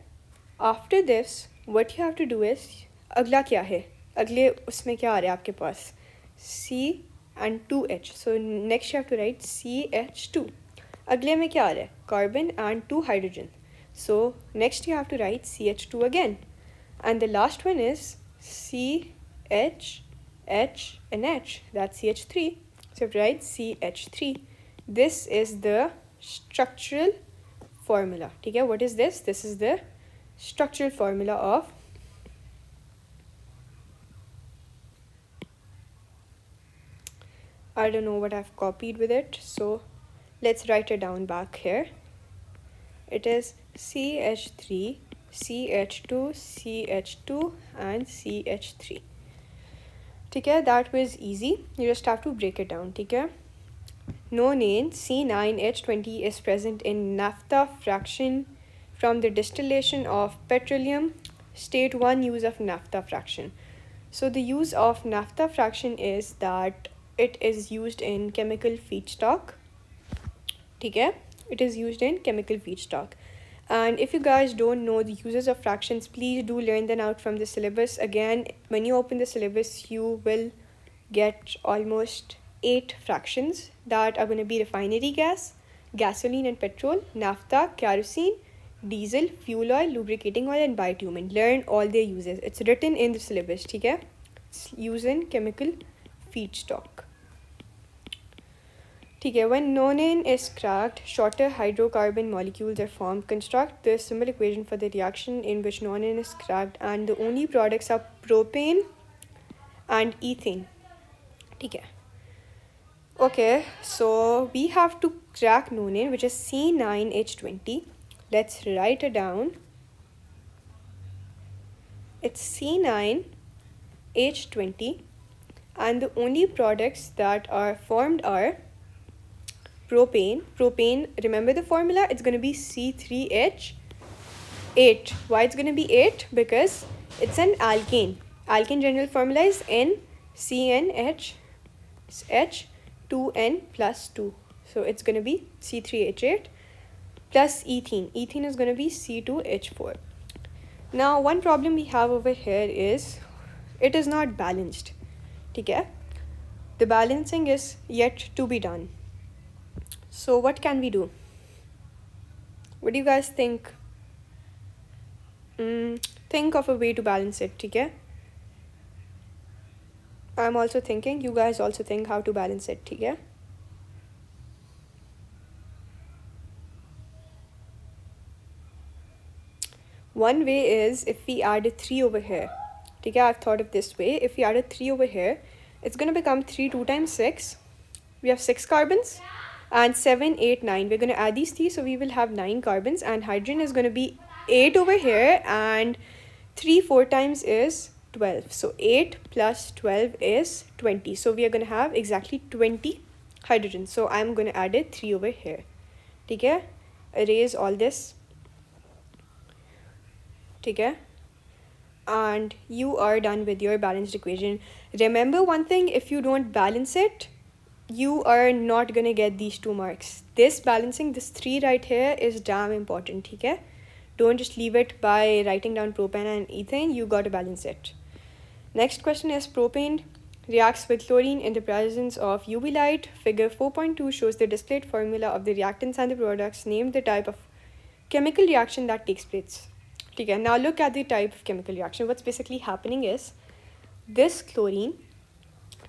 A: After this, what you have to do is, अगला क्या है, अगले उसमें क्या आ रहा है आपके पास, C and 2H, so next you have to write CH2. अगले में क्या आ रहा है, carbon and 2 hydrogen, so next you have to write CH2 again, and the last one is CH, H and H, that's CH3, so you have to write CH3. This is the structural formula, ठीक है? What is this? This is the structural formula of I don't know what I've copied with it, so let's write it down back here. It is CH3, CH2, CH2 and CH3. ठीक है? That was easy. You just have to break it down, ठीक है? Nonane C9H20 is present in naphtha fraction from the distillation of petroleum. State 1 use of naphtha fraction. So the use of naphtha fraction is that it is used in chemical feedstock, ठीक है? It is used in chemical feedstock. And if you guys don't know the uses of fractions, please do learn them out from the syllabus. Again, when you open the syllabus, you will get almost 8 fractions that are going to be refinery gas, gasoline and petrol, naphtha, kerosene, diesel, fuel oil, lubricating oil and bitumen. Learn all their uses. It's written in the syllabus, ठीक है? It's used in chemical feedstock. ठीक है? When nonane is cracked, shorter hydrocarbon molecules are formed. Construct the simple equation for the reaction in which nonane is cracked, and the only products are propane and ethane. ठीक है? Okay, so we have to crack nonane, which is C9H20. Let's write it down. It's C9H20, and the only products that are formed are propane. Remember the formula? It's going to be C3H8. Why it's going to be 8? Because it's an alkane. Alkane general formula is NCNH2N plus 2. So it's going to be C3H8 plus ethene. Ethene is going to be C2H4. Now one problem we have over here is it is not balanced. Okay? The balancing is yet to be done. So what can we do? What do you guys think? Think of a way to balance it, okay? I'm also thinking, you guys also think how to balance it, okay? One way is if we add a 3 over here. Okay, I've thought of this way. If we add a 3 over here, it's going to become 3, 2 times 6. We have 6 carbons. And 7, 8, 9. We're going to add these 3, so we will have 9 carbons. And hydrogen is going to be 8 over here. And 3, 4 times is 12. So 8 plus 12 is 20. So we are going to have exactly 20 hydrogen. So I'm going to add a 3 over here. Okay? Erase all this. Okay? And you are done with your balanced equation. Remember one thing, if you don't balance it, you are not gonna get these 2 marks. This balancing, this 3 right here is damn important, okay? Don't just leave it by writing down propane and ethane, you gotta balance it. Next question is propane reacts with chlorine in the presence of UV light. Figure 4.2 shows the displayed formula of the reactants and the products. Name the type of chemical reaction that takes place. Okay, now look at the type of chemical reaction. What's basically happening is this chlorine,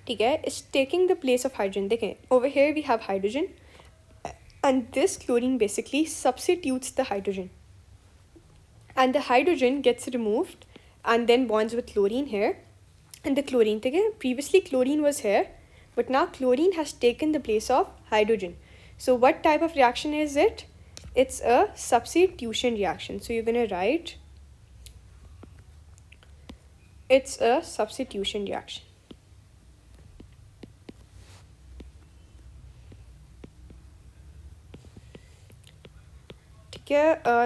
A: okay, is taking the place of hydrogen. Okay, over here we have hydrogen, and this chlorine basically substitutes the hydrogen. And the hydrogen gets removed and then bonds with chlorine here. And the chlorine, okay, previously chlorine was here, but now chlorine has taken the place of hydrogen. So what type of reaction is it? It's a substitution reaction. So you're going to write it's a substitution reaction.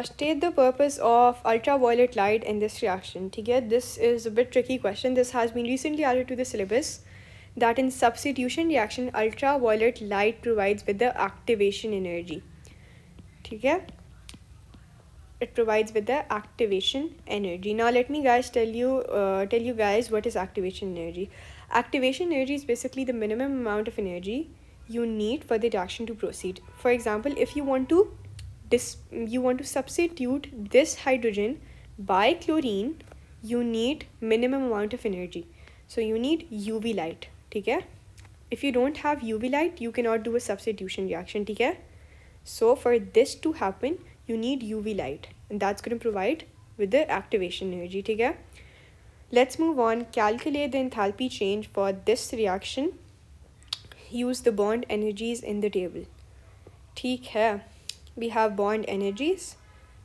A: State the purpose of ultraviolet light in this reaction. This is a bit tricky question. This has been recently added to the syllabus, that in substitution reaction ultraviolet light provides with the activation energy. It provides with the activation energy. Now let me guys tell you guys what is activation energy. Activation energy is basically the minimum amount of energy you need for the reaction to proceed. For example, if you want to substitute this hydrogen by chlorine, you need minimum amount of energy. So you need UV light. If you don't have UV light, you cannot do a substitution reaction. So for this to happen, you need UV light, and that's going to provide with the activation energy. Let's move on. Calculate the enthalpy change for this reaction. Use the bond energies in the table. We have bond energies,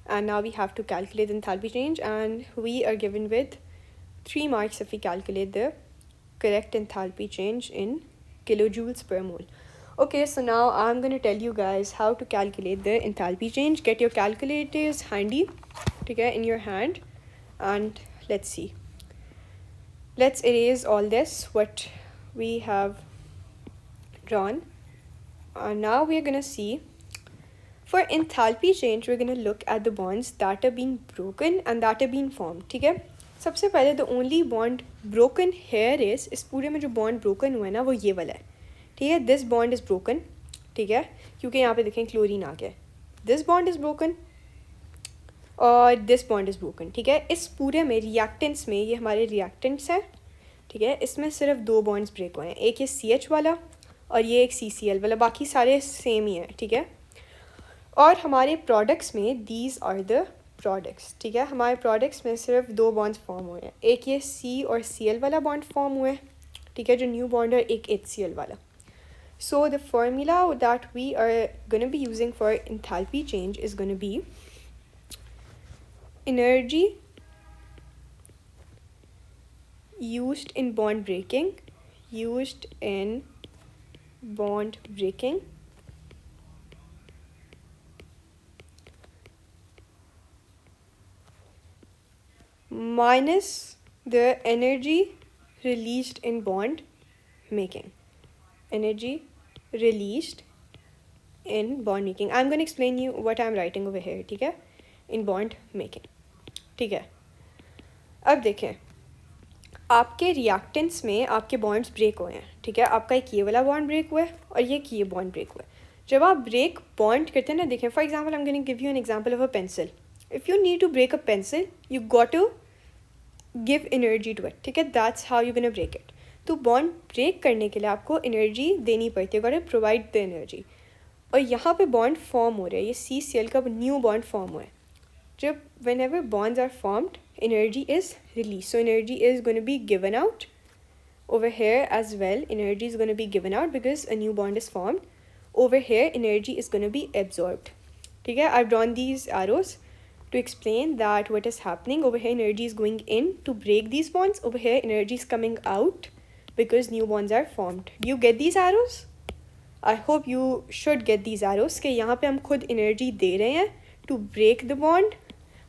A: and now we have to calculate the enthalpy change, and we are given with 3 marks if we calculate the correct enthalpy change in kilojoules per mole. Okay, so now I'm going to tell you guys how to calculate the enthalpy change. Get your calculators handy in your hand, and let's see. Let's erase all this what we have drawn, and now we're going to see. For enthalpy change, we're going to look at the bonds that are being broken and that are being formed. सबसे पहले the only bond broken here is, इस पूरे में जो bond broken हुआ है ना, वो ये वाला है. This bond is broken. क्योंकि यहाँ पे देखें क्लोरीन आ गया. This bond is broken और this bond is broken. इस पूरे में reactants में, ये हमारे reactants हैं. इसमें सिर्फ 2 bonds break हुए हैं. एक ये CH वाला और ये एक CCl वाला, बाकी सारे सेम ही हैं. और हमारे प्रोडक्ट्स में these are the products. हमारे प्रोडक्ट्स में सिर्फ 2 bonds फॉर्म हुए हैं. एक ये C और Cl वाला बॉन्ड फॉर्म हुए हैं, जो न्यू बॉन्ड, और एक HCl वाला. So the formula that we are going to be using for enthalpy change is going to be energy used in bond breaking minus the energy released in bond making. Energy released in bond making. I'm going to explain you what I'm writing over here. In bond making. अब देखें, आपके reactants में आपके bonds break हुए हैं. आपका एक ये वाला बॉन्ड ब्रेक हुआ है और ये बॉन्ड ब्रेक हुआ है. जब आप ब्रेक बॉन्ड करते हैं ना, देखें, for example I am going to give you an example of a pencil. If you need to break a pencil, you got to give energy to it. That's how you gonna break it. तो bond break करने के लिए आपको energy देनी पड़ती है, got to provide the energy. और यहाँ पे बॉन्ड फॉर्म हो रहा है, ये CCl का न्यू बॉन्ड फॉर्म हुआ है. जब whenever bonds are formed, energy is released. So energy is going to be given out over here as well. Energy is going to be given out because a new bond is formed. Over here, energy is going to be absorbed. I've drawn these arrows to explain that what is happening. Over here, energy is going in to break these bonds. Over here, energy is coming out because new bonds are formed. Do you get these arrows? I hope you should get these arrows. कि यहाँ पे हम खुद energy दे रहे हैं to break the bond,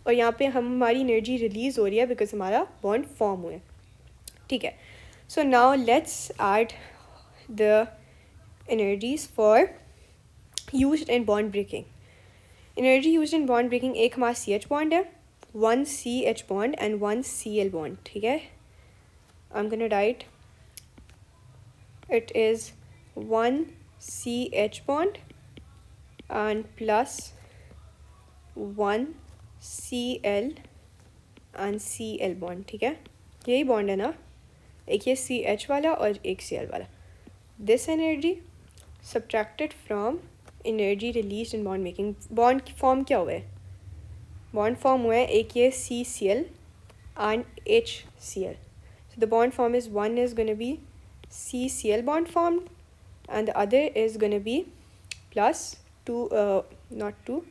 A: और यहाँ पे हमारी एनर्जी रिलीज़ हो रही है बिकॉज हमारा बॉन्ड फॉर्म हुआ है. So now let's add the energies for used in bond breaking. Energy used in bond breaking, एक हमारा CH बॉन्ड है, 1 CH bond and 1 Cl bond. I am gonna write it is 1 CH bond and plus 1 Cl and Cl bond. यही bond है ना, एक ये CH वाला और एक Cl वाला. This energy subtracted from energy release in bond making. Bond form क्या हुआ है? बॉन्ड फॉर्म हुआ है एक ये CCl and HCl. So the bond form is, one is going to be CCl bond formed and the other is going to be plus 2, not 2.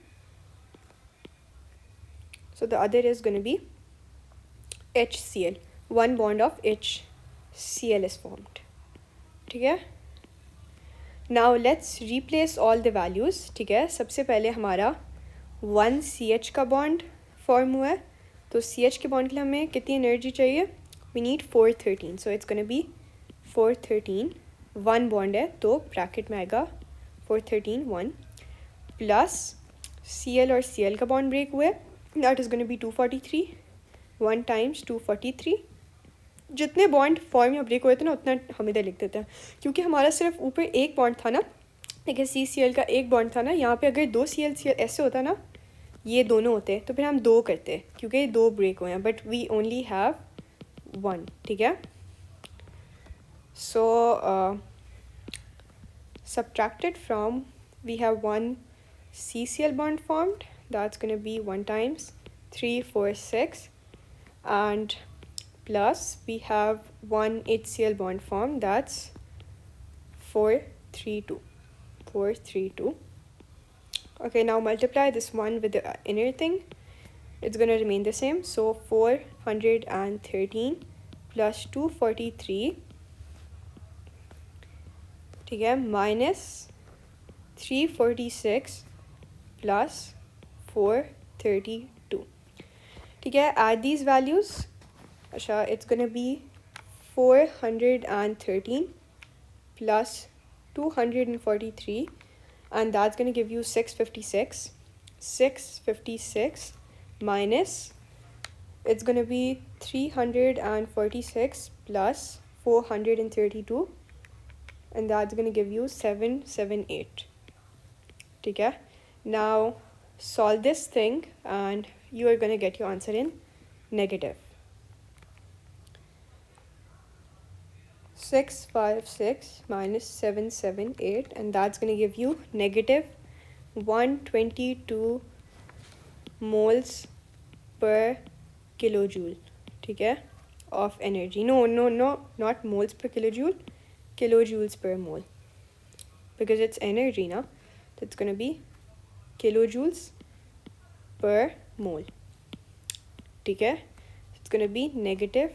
A: So the other is going to be HCl. One bond of HCl is formed. Okay? Now let's replace all the values. ठीक है, सबसे पहले हमारा 1CH का bond form हुआ है, तो CH के बॉन्ड के लिए हमें कितनी एनर्जी चाहिए? We need 413, so it's gonna be 413. One bond है तो ब्रैकेट में आएगा 413 1 प्लस Cl और Cl का बॉन्ड ब्रेक हुआ है, that is gonna be 243. 1 times 243. जितने बॉन्ड फॉर्म या ब्रेक हुए थे ना उतना हम इधर लिख देते हैं, क्योंकि हमारा सिर्फ ऊपर एक बॉन्ड था ना, देखिए CCl का एक बॉन्ड था ना, यहाँ पे अगर 2 Cl ऐसे होता ना, ये दोनों होते तो फिर हम 2 करते, क्योंकि ये 2 ब्रेक हुए हैं, बट वी ओनली हैव 1. ठीक है, सो subtracted from, we have 1 CCl bond formed, that's going to be 1 times 3 4 6, and plus we have 1 HCl bond formed, that's 432. Okay, now multiply this one with the inner thing, it's going to remain the same, so 413 plus 243, ठीक है, minus 346 plus 432. ठीक है, add these values. अच्छा, it's gonna be 413 plus 243, and that's gonna give you 656. 656 minus, it's gonna be 346 plus 432, and that's going to give you 778. ठीक है, now solve this thing and you are going to get your answer in negative. 656 minus 778, and that's going to give you negative 122 moles per kilojoule. ठीक है, of energy. No, not moles per kilojoule, kilojoules per mole, because it's energy now, that's going to be kilojoules per mole. ठीक है, it's going to be negative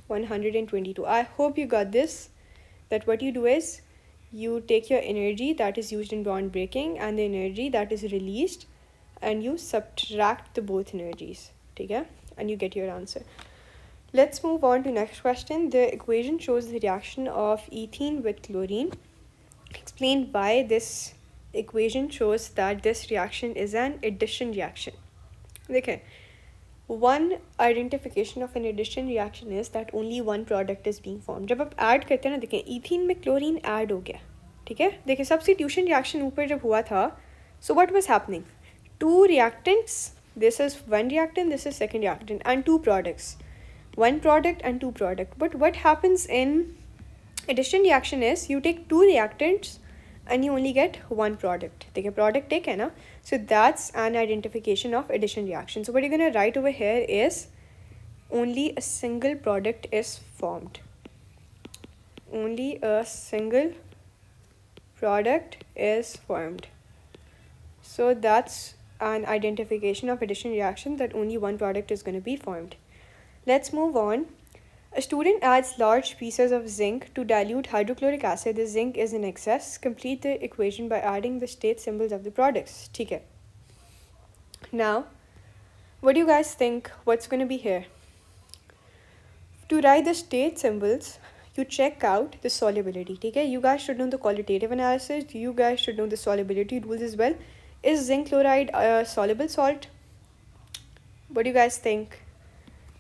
A: 122. I hope you got this, that what you do is you take your energy that is used in bond breaking and the energy that is released, and you subtract the both energies. ठीक है, and you get your answer. Let's move on to next question. The equation shows the reaction of ethene with chlorine. Explain why this equation shows that this reaction is an addition reaction. देखिए, one identification of an addition reaction is that only one product is being formed. जब आप add करते हैं ना, देखिए ethene में chlorine add हो गया, ठीक है, देखिए substitution reaction ऊपर जब हुआ था, so what was happening? Two reactants, this is one reactant, this is second reactant, and two products. One product and two product. But what happens in addition reaction is you take two reactants and you only get one product. Take a product take है ना, so that's an identification of addition reaction. So what you're gonna write over here is only a single product is formed. Only a single product is formed. So that's an identification of addition reaction, that only one product is going to be formed. Let's move on. A student adds large pieces of zinc to dilute hydrochloric acid. The zinc is in excess. Complete the equation by adding the state symbols of the products. ठीक है. Now, what do you guys think? What's going to be here? To write the state symbols, you check out the solubility. ठीक है. You guys should know the qualitative analysis. You guys should know the solubility rules as well. Is zinc chloride a soluble salt? What do you guys think?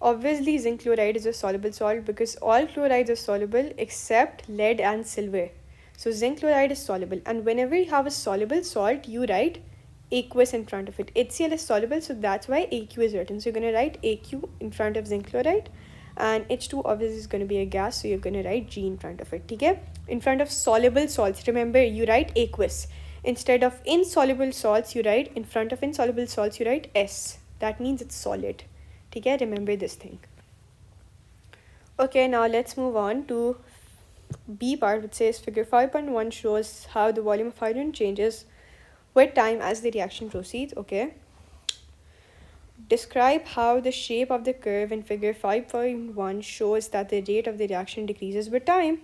A: Obviously, zinc chloride is a soluble salt because all chlorides are soluble except lead and silver. So zinc chloride is soluble, and whenever you have a soluble salt, you write aqueous in front of it. HCl is soluble, so that's why AQ is written. So you're going to write AQ in front of zinc chloride, and H2 obviously is going to be a gas, so you're going to write G in front of it. Okay? In front of soluble salts, remember you write aqueous. Instead of insoluble salts, you write, in front of insoluble salts, you write S. That means it's solid. ठीक है, remember this thing. Okay, now let's move on to B part, which says figure 5.1 shows how the volume of hydrogen changes with time as the reaction proceeds. Okay. Describe how the shape of the curve in figure 5.1 shows that the rate of the reaction decreases with time.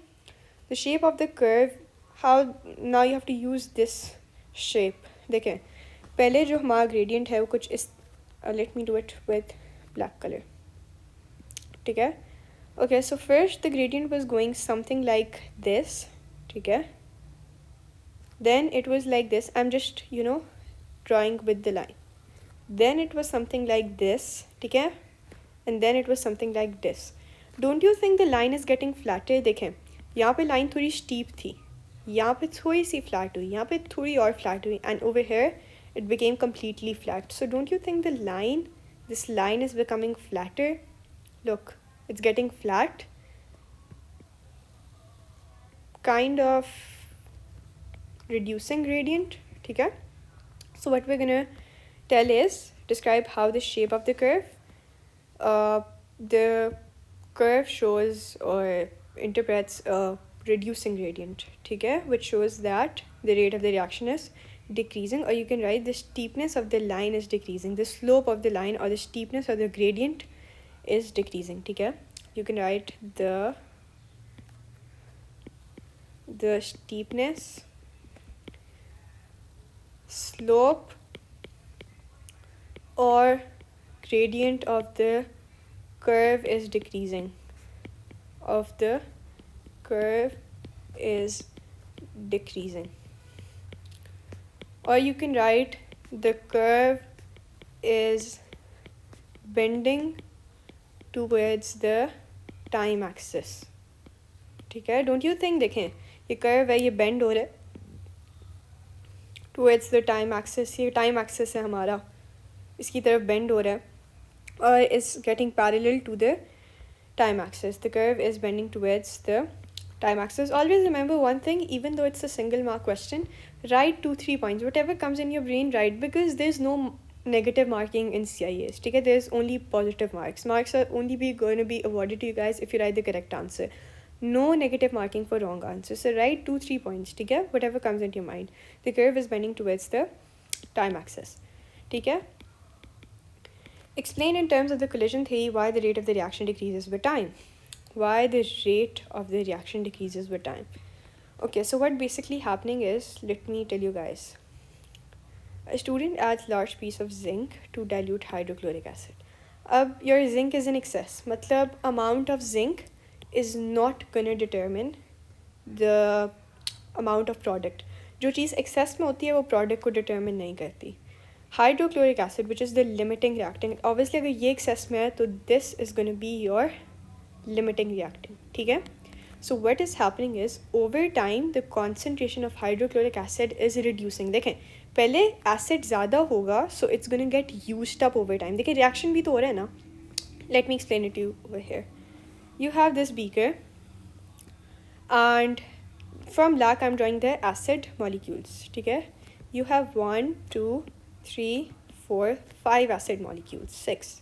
A: The shape of the curve, how now you have to use this shape. देखें पहले जो हमारा gradient है वो कुछ इस let me do it with black color. ठीक है. Okay, so first the gradient was going something like this. ठीक है. Then it was like this. I'm just drawing with the line. Then it was something like this. ठीक है. And then it was something like this. Don't you think the line is getting flatter? देखें यहाँ पे line थोड़ी steep थी, यहाँ पे थोड़ी सी flat हुई, यहाँ पे थोड़ी और flat हुई, and over here it became completely flat. So don't you think this line is becoming flatter? Look, it's getting flat, kind of reducing gradient. ठीक है. So what we're gonna tell is describe how the shape of the curve. The curve shows or interprets a reducing gradient, ठीक है, which shows that the rate of the reaction is decreasing, or you can write the steepness of the line is decreasing, the slope of the line or the steepness of the gradient is decreasing. ठीक है. You can write the steepness, slope or gradient of the curve is decreasing, of the curve is decreasing. Or you can write the curve is bending towards the time axis. ठीक है. Don't you think, देखें ये curve है, ये bend हो रहा है towards the time axis. ये time axis है हमारा, इसकी तरफ bend हो रहा है or is getting parallel to the time axis. The curve is bending towards the time axis. Always remember one thing, even though it's a single mark question, write 2-3 points. Whatever comes in your brain, write, because there's no negative marking in CIAs. Okay? There's only positive marks. Marks are only going to be awarded to you guys if you write the correct answer. No negative marking for wrong answer. So write 2-3 points. Okay? Whatever comes into your mind. The curve is bending towards the time axis. Okay? Explain in terms of the collision theory why the rate of the reaction decreases with time. Why the rate of the reaction decreases with time. Okay, so what basically happening is, let me tell you guys. A student adds large piece of zinc to dilute hydrochloric acid. Your zinc is in excess. Matlab, amount of zinc is not gonna determine the amount of product. जो चीज़ excess में होती है वो product को determine नहीं करती. Hydrochloric acid, which is the limiting reactant, obviously अगर ये excess में है तो this is going to be your limiting reactant. ठीक है. So what is happening is, over time the concentration of hydrochloric acid is reducing. देखें पहले acid ज़्यादा होगा, so it's going to get used up over time. देखें reaction भी तो हो रहा है ना. Let me explain it to you over here. You have this beaker, and from black I'm drawing the acid molecules. ठीक है. You have 1, 2, 3, 4, 5 acid molecules, 6.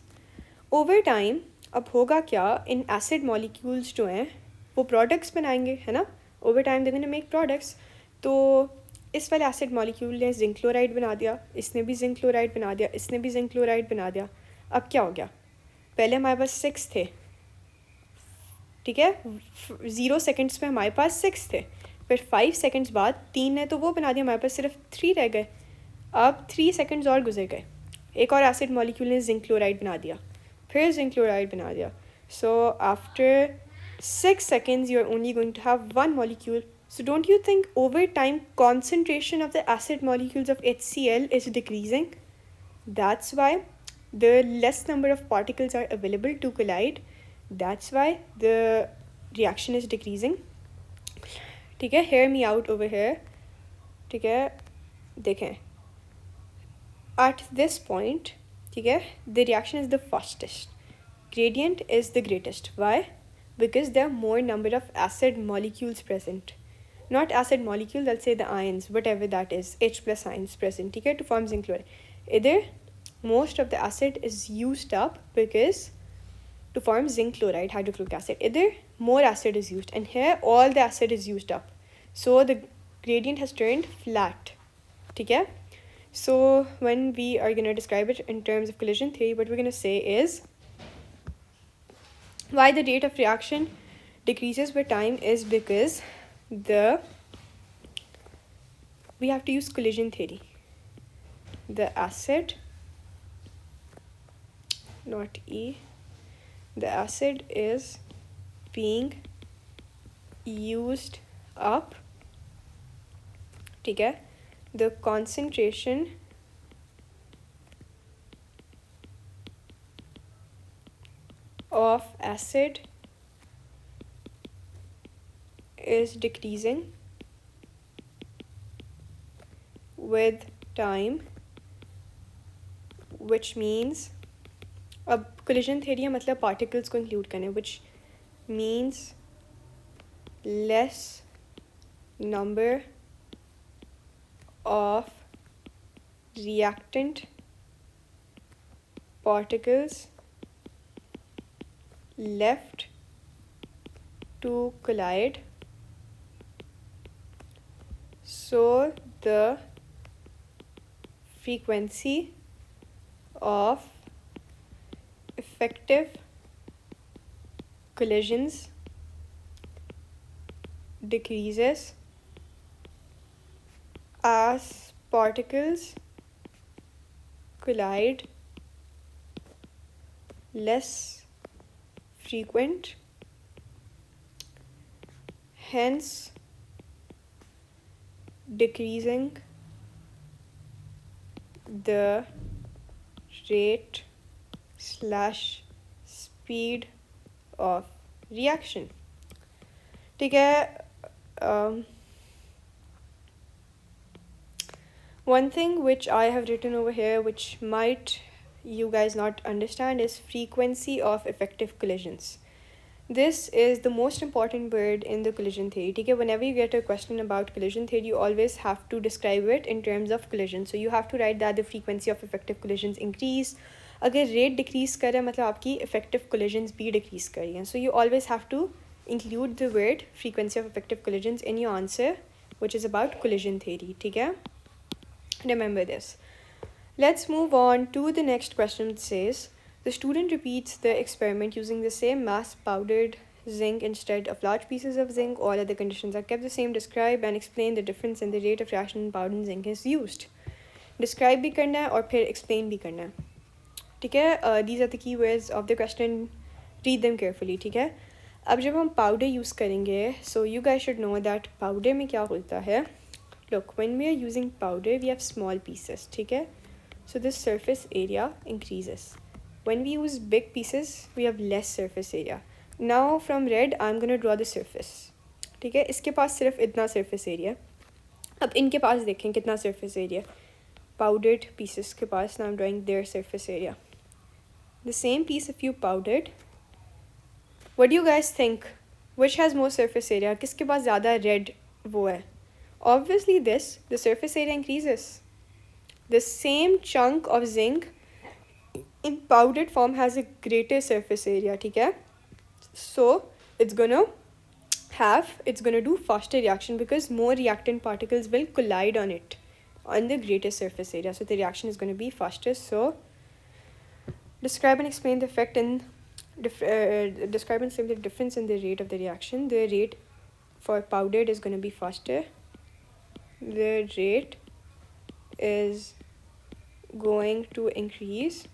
A: Over time अब होगा क्या, इन acid molecules जो हैं वो products बनाएंगे, है ना. Over time they're going to make products. तो इस वाले acid molecule ने zinc chloride बना दिया, इसने भी zinc chloride बना दिया, इसने भी zinc chloride बना दिया. अब क्या हो गया, पहले हमारे पास 6 थे, ठीक है, 0 seconds में हमारे पास 6 थे, फिर 5 seconds बाद 3 ने तो वो बना दिया, हमारे पास सिर्फ 3 रह गए. अब 3 seconds और गुजर गए, एक और एसिड मॉलिक्यूल ने जिंक क्लोराइड बना दिया, फिर जिंक क्लोराइड बना दिया. So after 6 seconds you are only going to have 1 molecule. So don't you think over time concentration of the acid molecules of HCl is decreasing? That's why the less number of particles are available to collide. That's why the reaction is decreasing. ठीक है. Hear me out over here. ठीक है. देखें at this point, ठीक है, the reaction is the fastest, gradient is the greatest. Why? Because there are more number of acid molecules present. Not acid molecule, I'll say the ions, whatever that is, H plus ions present, ठीक है, to form zinc chloride. Either most of the acid is used up because to form zinc chloride, hydrochloric acid, either more acid is used, and here all the acid is used up, so the gradient has turned flat. Okay, so when we are going to describe it in terms of collision theory, what we're going to say is why the rate of reaction decreases with time is because we have to use collision theory. The acid, not E, the acid is being used up. Okay, the concentration of acid is decreasing with time, which means अब collision theory है मतलब particles को include करने, which means less number of reactant particles left to collide, so the frequency of effective collisions decreases as particles collide less frequent, hence decreasing the rate / speed of reaction. ठीक है, one thing which I have written over here which might you guys not understand is frequency of effective collisions. This is the most important word in the collision theory. ठीक है, whenever you get a question about collision theory, you always have to describe it in terms of collision. So you have to write that the frequency of effective collisions increase. अगर rate decrease कर रहा है मतलब आपकी effective collisions भी decrease कर रही हैं. So you always have to include the word frequency of effective collisions in your answer, which is about collision theory. ठीक है, remember this. Let's move on to the next question. It says the student repeats the experiment using the same mass powdered zinc instead of large pieces of zinc. All other conditions are kept the same. Describe and explain the difference in the rate of reaction in powdered zinc is used. Describe भी करना है और फिर explain भी करना है. ठीक है, these are the key words of the question. Read them carefully. ठीक है, अब जब हम powder use करेंगे, so you guys should know that powder में क्या होता है. Look, when we are using powder, we have small pieces. ठीक है, so this surface area increases. When we use big pieces, we have less surface area. Now from red, I'm going to draw the surface. ठीक है, इसके पास सिर्फ इतना surface area. अब इनके पास देखें कितना surface area. Powdered pieces के पास, now I'm drawing their surface area. The same piece if you powdered. What do you guys think? Which has more surface area? किसके पास ज़्यादा red वो है? Obviously this, the surface area increases. The same chunk of zinc in powdered form has a greater surface area. ठीक है, so it's gonna do faster reaction because more reactant particles will collide on it on the greater surface area, so the reaction is going to be faster. So describe and explain the effect in describe and explain the difference in the rate of the reaction. The rate for powdered is going to be faster. The rate is going to increase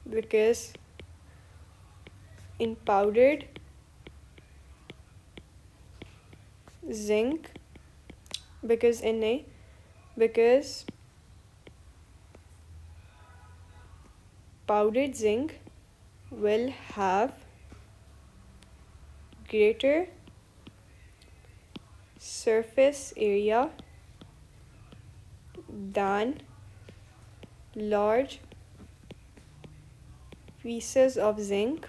A: because in powdered zinc, because powdered zinc will have greater surface area than large pieces of zinc,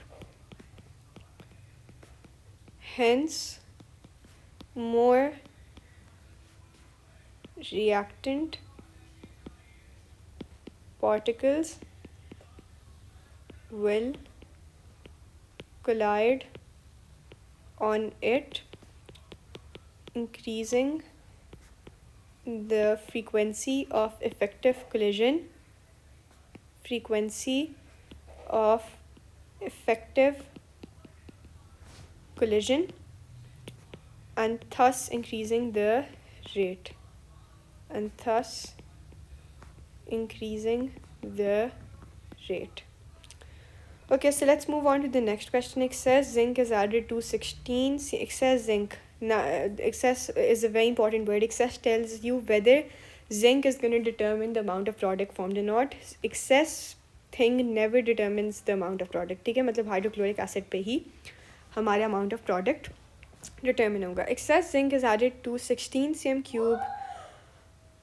A: hence more reactant particles will collide on it, increasing the frequency of effective collision, and thus increasing the rate. Okay, so let's move on to the next question. Excess zinc is added to 16. See, excess zinc. Now, excess is a very important word. Excess tells you whether zinc is going to determine the amount of product formed or not. Excess thing never determines the amount of product. ठीक है, मतलब hydrochloric acid पे ही हमारा amount of product determine होगा. Excess zinc is added to 16 cm cube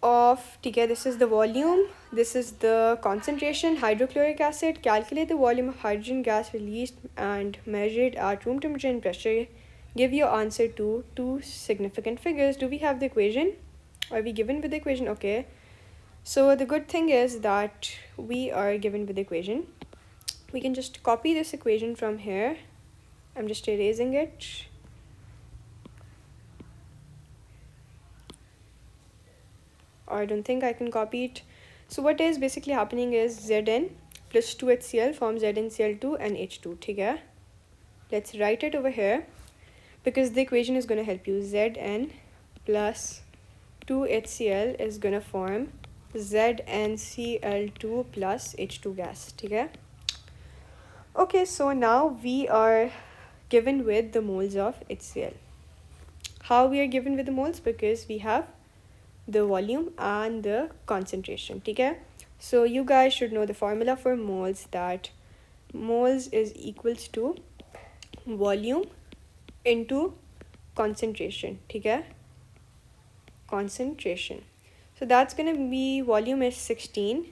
A: of, ठीक है, this is the volume, this is the concentration, hydrochloric acid. Calculate the volume of hydrogen gas released and measured at room temperature and pressure. Give your answer to two significant figures. Do we have the equation? Are we given with the equation? Okay. So the good thing is that we are given with the equation. We can just copy this equation from here. I'm just erasing it. I don't think I can copy it. So what is basically happening is Zn plus 2HCl forms ZnCl2 and H2. ठीक है? Let's write it over here because the equation is going to help you. Zn plus 2HCl is going to form ZnCl2 plus H2 gas. ठीक है? Okay, so now we are given with the moles of HCl. How we are given with the moles? Because we have the volume and the concentration. ठीक है? So you guys should know the formula for moles, that moles is equals to volume into concentration. ठीक है? Concentration. So that's going to be, volume is 16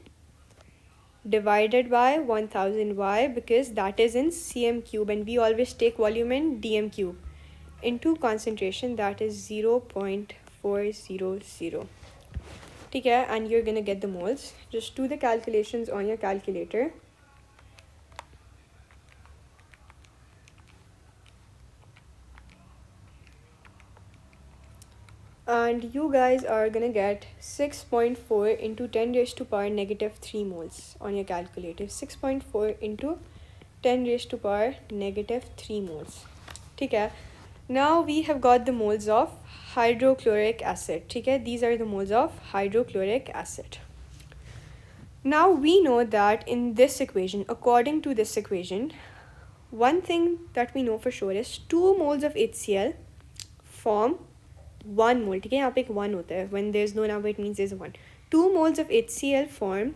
A: divided by 1000. Why? Because that is in cm cube and we always take volume in dm cube, into concentration, that is 0.400. ठीक है? And you're gonna get the moles. Just do the calculations on your calculator. And you guys are gonna get 6.4 into 10 raised to power negative 3 moles on your calculator. 6.4 into 10 raised to power negative 3 moles. ठीक है? Now we have got the moles of hydrochloric acid. ठीक है? These are the moles of hydrochloric acid. Now we know that in this equation, according to this equation, one thing that we know for sure is 2 moles of HCl form 1 mole. ठीक है? यहाँ पे एक 1 होता है. When there's no number, it means there's a 1. 2 moles of HCl form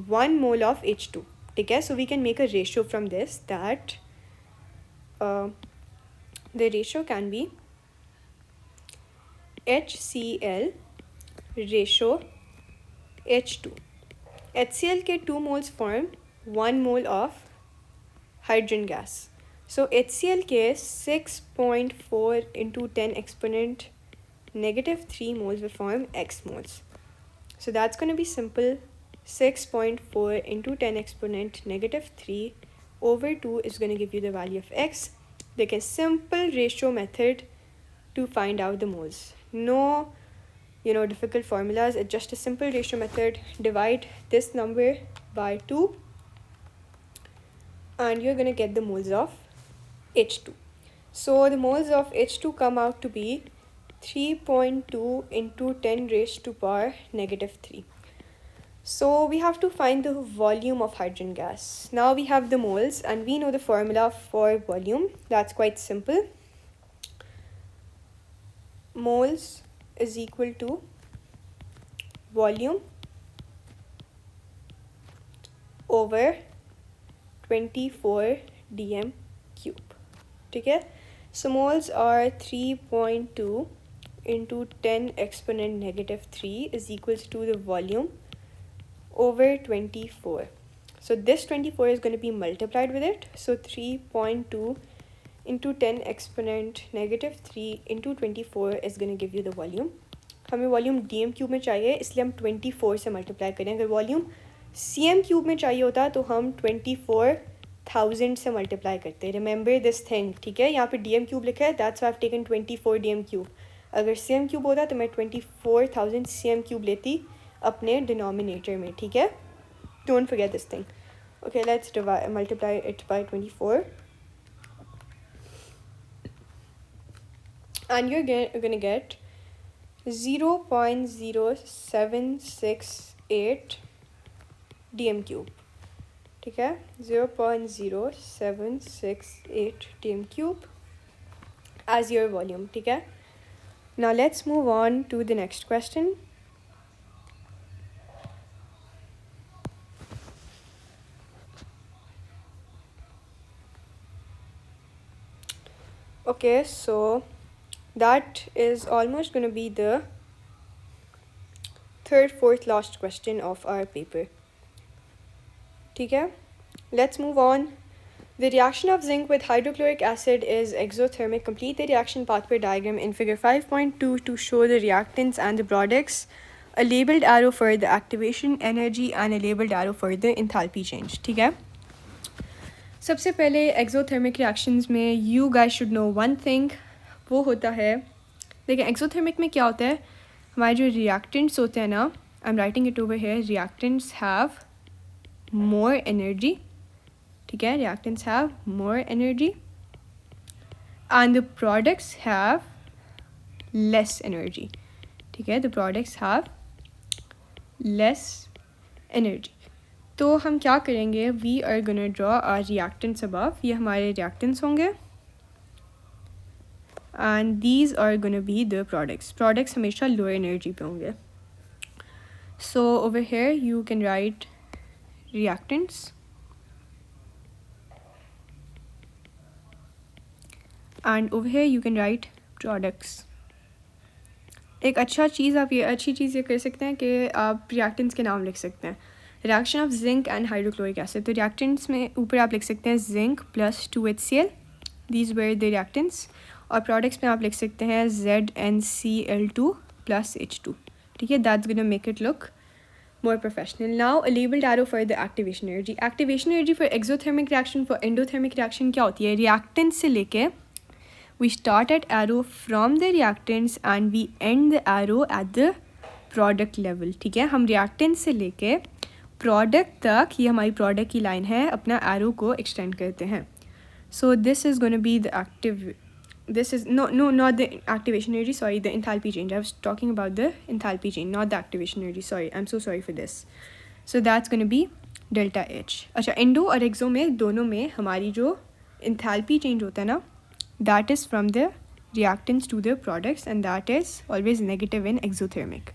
A: 1 mole of H2. ठीक है? So we can make a ratio from this, that the ratio can be HCl ratio H2. HCl के 2 moles form 1 mole of hydrogen gas. So HCl के 6.4 into 10 exponent negative 3 moles will form x moles. So that's going to be simple. 6.4 into 10 exponent negative 3 over 2 is going to give you the value of x. Like a simple ratio method to find out the moles. No, difficult formulas. It's just a simple ratio method. Divide this number by 2 and you're going to get the moles of H2. So the moles of H2 come out to be 3.2 into 10 raised to power negative 3. So we have to find the volume of hydrogen gas. Now we have the moles and we know the formula for volume. That's quite simple. Moles is equal to volume over 24 dm cube. ठीक है? So moles are 3.2 into 10 exponent negative 3 is equals to the volume over 24. So this 24 is going to be multiplied with it. So 3.2 into 10 exponent negative 3 into 24 is going to give you the volume. हमें volume dm cube में चाहिए, इसलिए हम 24 से multiply करें. अगर volume cm cube में चाहिए होता तो हम 24 1000 से मल्टीप्लाई करते हैं. रिमेंबर दिस थिंग, ठीक है. यहाँ पे डी एम क्यूब लिखा है, that's why I taken 24 D M cube. अगर सी एम क्यूब होता तो मैं 24,000 सी एम क्यूब लेती अपने डिनोमिनेटर में, ठीक है. Don't forget this thing. Okay, let's multiply it by 24. And you're gonna get 0.0768 dm cube. ठीक है, 0.0768 dm cube as your volume. ठीक है. Now let's move on to the next question. Okay, so that is almost going to be the fourth last question of our paper. ठीक है. Let's move on. The reaction of zinc with hydrochloric acid is exothermic. Complete the reaction pathway diagram in figure 5.2 to show the reactants and the products. A labeled arrow for the activation energy and a labeled arrow for the enthalpy change. ठीक है. सबसे पहले exothermic reactions में you guys should know one thing. वो होता है, देखिए exothermic में क्या होता है, हमारे जो रिएक्टेंट्स होते हैं ना, I am writing it over here, reactants have more energy. ठीक है, reactants have more energy and the products have less energy. ठीक है, the products have less energy. तो हम क्या करेंगे, we are gonna draw our reactants above. ये हमारे रिएक्टेंट्स होंगे and these are gonna be the products. Products हमेशा लोअर एनर्जी पे होंगे. So over here you can write reactants and over here you can right products. एक अच्छी चीज़ ये कर सकते हैं कि आप रिएक्टेंट्स के नाम लिख सकते हैं. Reaction of zinc and hydrochloric acid. तो रिएक्टेंट्स में ऊपर आप लिख सकते हैं zinc plus 2HCl, these were the reactants. और प्रोडक्ट्स में आप लिख सकते हैं ZnCl2 प्लस H2. ठीक है, that's gonna make it look more professional. Now a labelled arrow for the activation energy. Activation energy for exothermic reaction, for endothermic reaction क्या होती है, रिएक्टेंट्स से लेके we start at arrow from the reactants and we end the arrow at the product level. ठीक है, हम reactants से लेके प्रोडक्ट तक, ये हमारी प्रोडक्ट की लाइन है, अपना एरो को एक्सटेंड करते हैं. So this is gonna be the active, this is not the activation energy, sorry, the enthalpy change. I was talking about the enthalpy change, not the activation energy, sorry, I am so sorry for this. So that's gonna be delta H. अच्छा, endo और एक्सो में दोनों में हमारी जो enthalpy change होता है ना, that is from the reactants to the products and that is always negative in exothermic.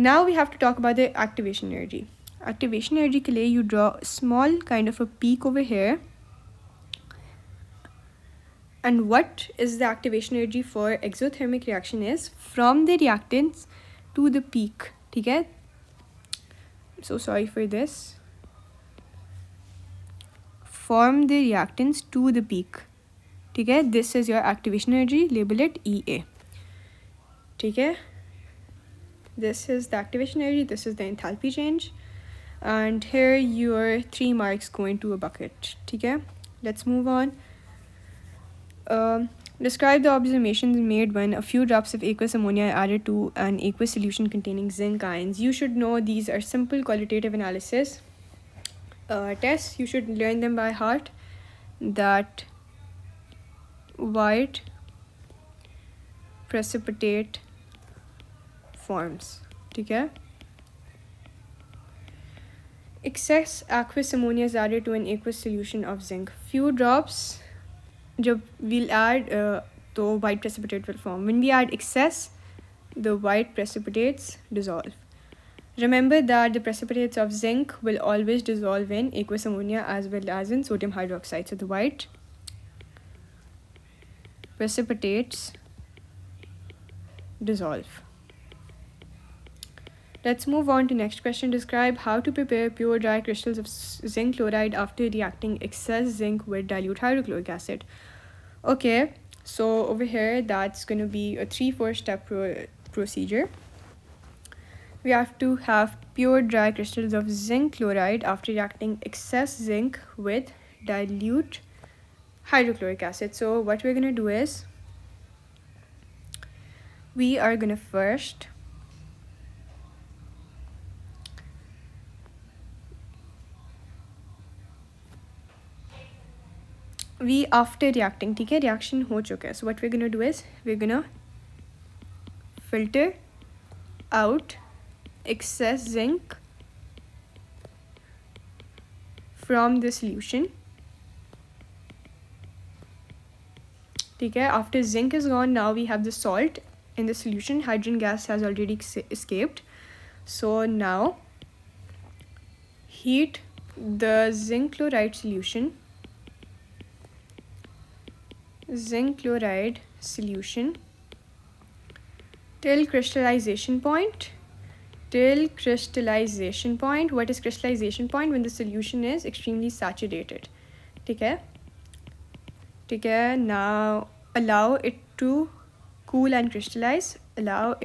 A: Now we have to talk about the activation energy. Activation energy के लिए you draw small kind of a peak over here. And what is the activation energy for exothermic reaction is from the reactants to the peak. ठीक है, so sorry for this. From the reactants to the peak. ठीक है, this is your activation energy, label it EA. ठीक है, this is the activation energy, this is the enthalpy change, and here your 3 marks go into a bucket. ठीक है, let's move on. Describe the observations made when a few drops of aqueous ammonia are added to an aqueous solution containing zinc ions. You should know these are simple qualitative analysis tests. You should learn them by heart. That white precipitate forms. ठीक है, excess aqueous ammonia is added to an aqueous solution of zinc. Few drops जब we'll add तो white precipitate will form. When we add excess, the white precipitates dissolve. Remember that the precipitates of zinc will always dissolve in aqueous ammonia as well as in sodium hydroxide. So the white precipitates dissolve. Let's move on to next question. Describe how to prepare pure dry crystals of zinc chloride after reacting excess zinc with dilute hydrochloric acid. Okay, so over here that's going to be a 3-4 step procedure. We have to have pure dry crystals of zinc chloride after reacting excess zinc with dilute hydrochloric acid. So what we're going to do is we are going to first after reacting, ठीक है, reaction हो चुका है. So what we're going to do is we're going to filter out excess zinc from the solution. ठीक है, after zinc is gone, now we have the salt in the solution. Hydrogen gas has already escaped. So now heat the zinc chloride solution till crystallization point. What is crystallization point? When the solution is extremely saturated. ठीक है, now allow it to cool and crystallize. Now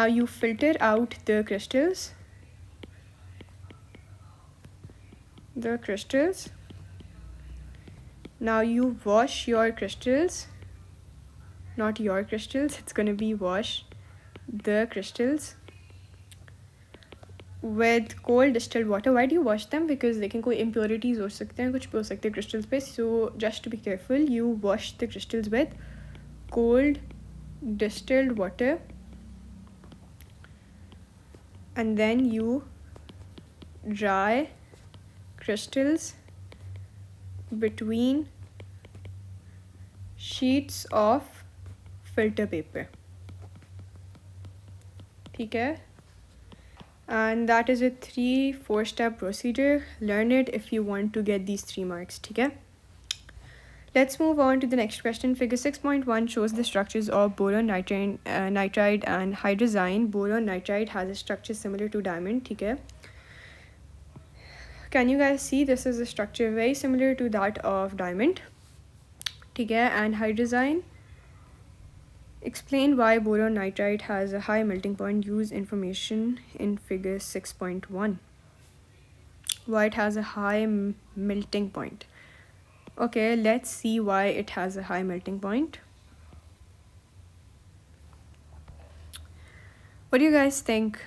A: you filter out the crystals. Now you wash your crystals. Not your crystals, it's going to be wash the crystals with cold distilled water. Why do you wash them? Because they can कोई impurities हो सकते हैं, कुछ भी हो सकते हैं crystals पे. So just to be careful, you wash the crystals with cold distilled water, and then you dry crystals between sheets of filter paper. ठीक है, and that is a 3-4 step procedure. Learn it if you want to get these 3 marks. ठीक है, let's move on to the next question. Figure 6.1 shows the structures of boron, nitride and hydrazine. Boron nitride has a structure similar to diamond. ठीक है, can you guys see? This is a structure very similar to that of diamond. ठीक है, and hydrazine. Explain why boron nitride has a high melting point. Use information in figure 6.1. Why it has a high melting point. Okay, let's see why it has a high melting point. What do you guys think?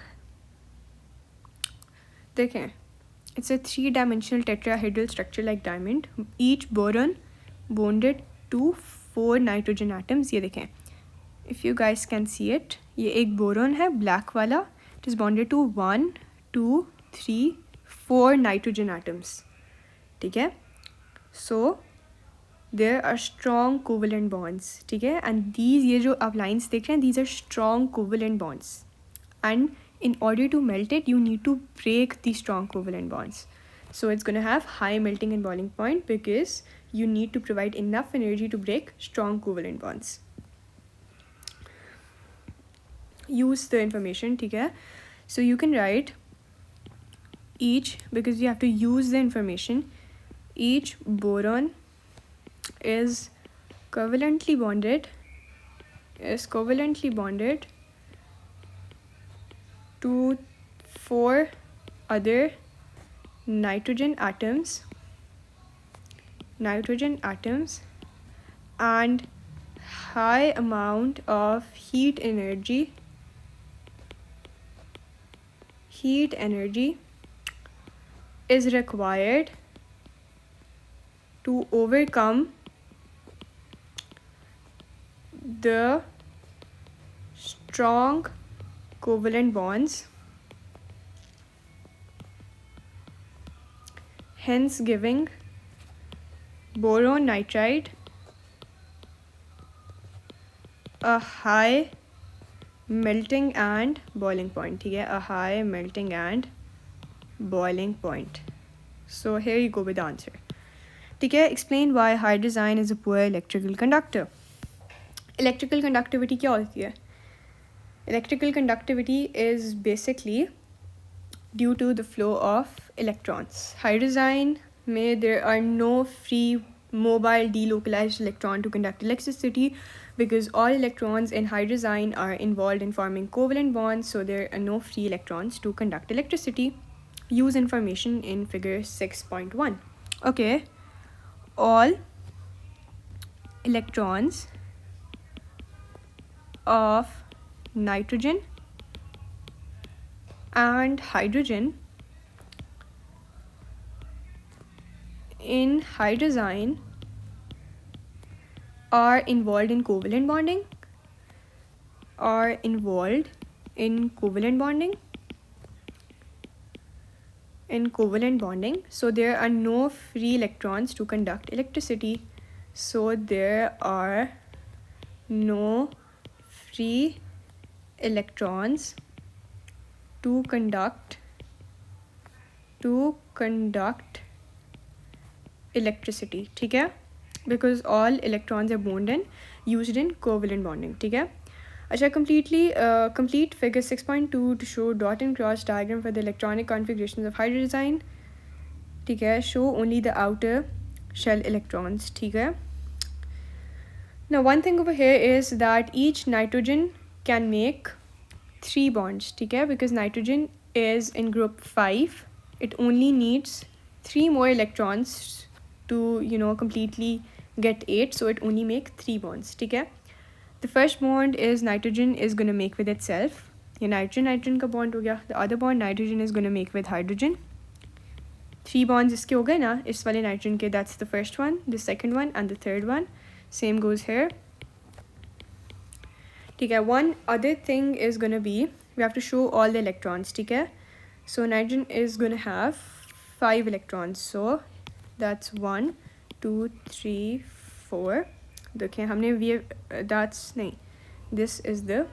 A: देखें, it's a 3-dimensional tetrahedral structure like diamond. Each boron bonded to 4 nitrogen atoms. ये देखें, if you guys can see it, ये एक boron है black वाला. It is bonded to 1, 2, 3, 4 nitrogen atoms. ठीक है, so there are strong covalent bonds. ठीक है, and these ये जो आप lines देख रहे हैं, these are strong covalent bonds, and in order to melt it you need to break these strong covalent bonds. So it's going to have high melting and boiling point because you need to provide enough energy to break strong covalent bonds. Use the information. ठीक है, so you can write each, because you have to use the information, each boron is covalently bonded to 4 other nitrogen atoms and high amount of heat energy is required to overcome the strong covalent bonds, hence giving boron nitride a high melting and boiling point. ठीक है, a high melting and boiling point. So here you go with the answer. ठीक है, explain why hydrazine is a poor electrical conductor. Electrical conductivity क्या होती है? Electrical conductivity is basically due to the flow of electrons. Hydrazine में there are no free mobile delocalized electron to conduct electricity, because all electrons in hydrazine are involved in forming covalent bonds, so there are no free electrons to conduct electricity. Use information in figure 6.1. Okay, all electrons of nitrogen and hydrogen in hydrazine are involved in covalent bonding, so there are no free electrons to conduct electricity. So there are no free electrons to conduct electricity. ठीक है, because all electrons are used in covalent bonding. ठीक है. अच्छा, complete figure 6.2 to show dot and cross diagram for the electronic configurations of hydrazine. ठीक है, show only the outer shell electrons. ठीक है. Now one thing over here is that each nitrogen can make 3 bonds. ठीक है, because nitrogen is in group 5, it only needs 3 more electrons to completely get 8, so it only make 3 bonds. ठीक है. The first bond is nitrogen is going to make with itself. ये nitrogen का bond हो गया. The other bond nitrogen is going to make with hydrogen. 3 bonds इसके हो गए ना इस वाले nitrogen के. That's the first one, the second one and the third one. Same goes here. ठीक है. One other thing is going to be, we have to show all the electrons. ठीक है. So nitrogen is going to have 5 electrons. So that's 1, 2, 3, 4. देखिए हमने this is the,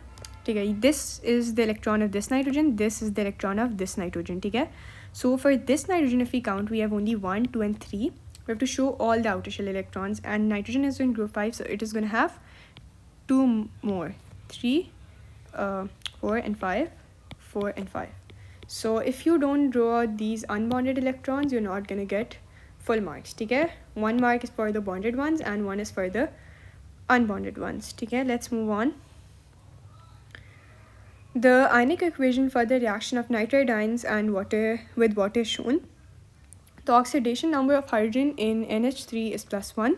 A: ठीक है, this is the electron of this nitrogen, this is the electron of this nitrogen. ठीक है. So for this nitrogen, if we count, we have only 1, 2 and 3. We have to show all the outer shell electrons, and nitrogen is in group 5, so it is going to have 2 more, 3, 4 and 5, 4 and 5. So if you don't draw these unbonded electrons, you're not going to get full marks. ठीक है. 1 mark is for the bonded ones and 1 is for the unbonded ones. ठीक है. Let's move on. The ionic equation for the reaction of nitride ions and water with water is shown. The oxidation number of hydrogen in NH3 is +1.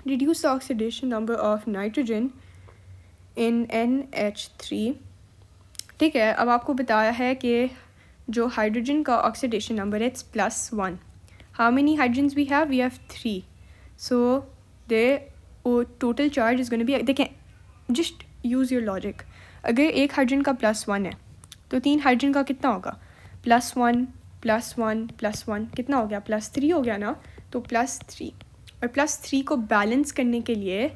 A: Reduce the oxidation number of nitrogen in NH3. ठीक है. अब आपको बताया है कि जो hydrogen का oxidation number है it's +1. How many hydrogens we have? We have 3. So the total charge is going to be, देखें, just use your logic. अगर एक हाइड्रोजन का +1 है तो 3 हाइड्रोजन का कितना होगा? +1 +1 +1 कितना हो गया? +3 हो गया ना. तो +3 और +3 को बैलेंस करने के लिए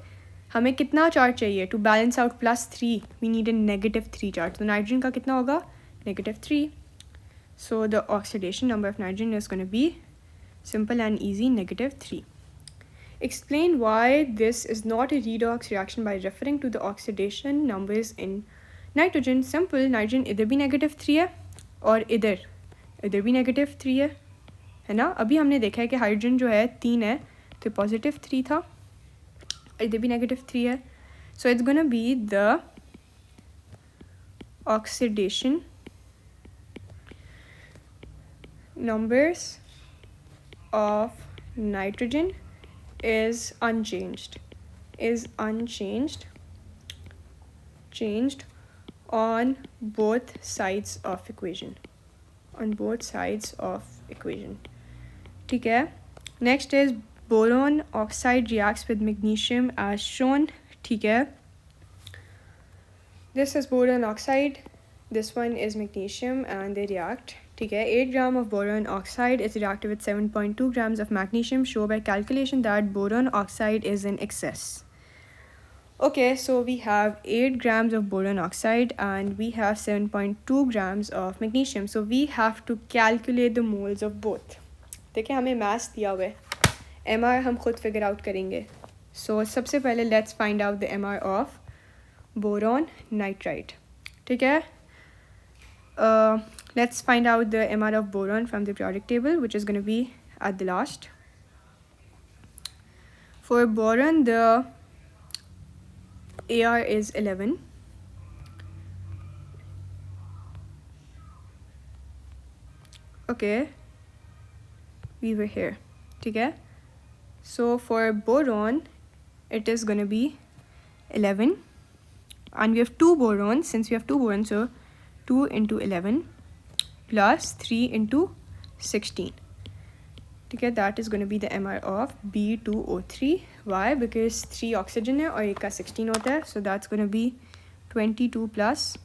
A: हमें कितना चार्ज चाहिए? To balance out +3 we need a -3 charge. तो नाइट्रोजन का कितना होगा? -3. So the oxidation number of nitrogen is going to be simple and easy, -3. Explain why this is not a redox reaction by referring to the oxidation numbers in nitrogen. Simple, nitrogen इधर भी -3 है और इधर भी -3 है ना. अभी हमने देखा है कि हाइड्रोजन जो है 3 है तो +3 था, इधर भी -3 है. So it's gonna be the oxidation numbers of nitrogen is unchanged changed on both sides of equation. ठीक है. Next is boron oxide reacts with magnesium as shown. ठीक है. This is boron oxide, this one is magnesium, and they react. ठीक है. 8 grams of boron oxide is reacted with 7.2 grams of magnesium. Show by calculation that boron oxide is in excess. Okay, so we have 8 grams of boron oxide and we have 7.2 grams of magnesium. So we have to calculate the moles of both. देखिए हमें mass दिया हुआ है, MR हम खुद figure out करेंगे. So सबसे पहले let's find out the MR of boron nitride. ठीक है. Let's find out the MR of boron from the periodic table, which is going to be at the last. For boron, the AR is 11. Okay, we were here. Okay, so for boron it is gonna be 11, and we have two borons. Since we have two borons, so 2 into 11 plus 3 into 16. Okay, that is going to be the MR of B2O3. Why? Because 3 oxygen है और एक का 16 होता है. So that's going to be 22 plus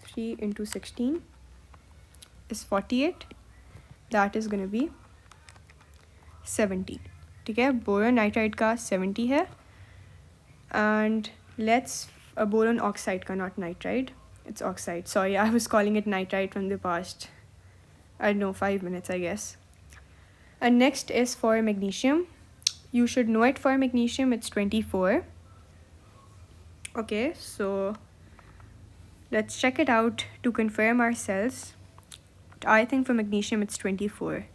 A: 3 into 16 is 48. That is going to be 70. ठीक है, boron nitride का 70 है. And let's boron oxide का, not nitride. It's oxide. Sorry, I was calling it nitride from the past. I don't know, 5 minutes, I guess. And next is for magnesium. You should know it for magnesium, it's 24. Okay, so let's check it out to confirm ourselves. I think for magnesium it's 24.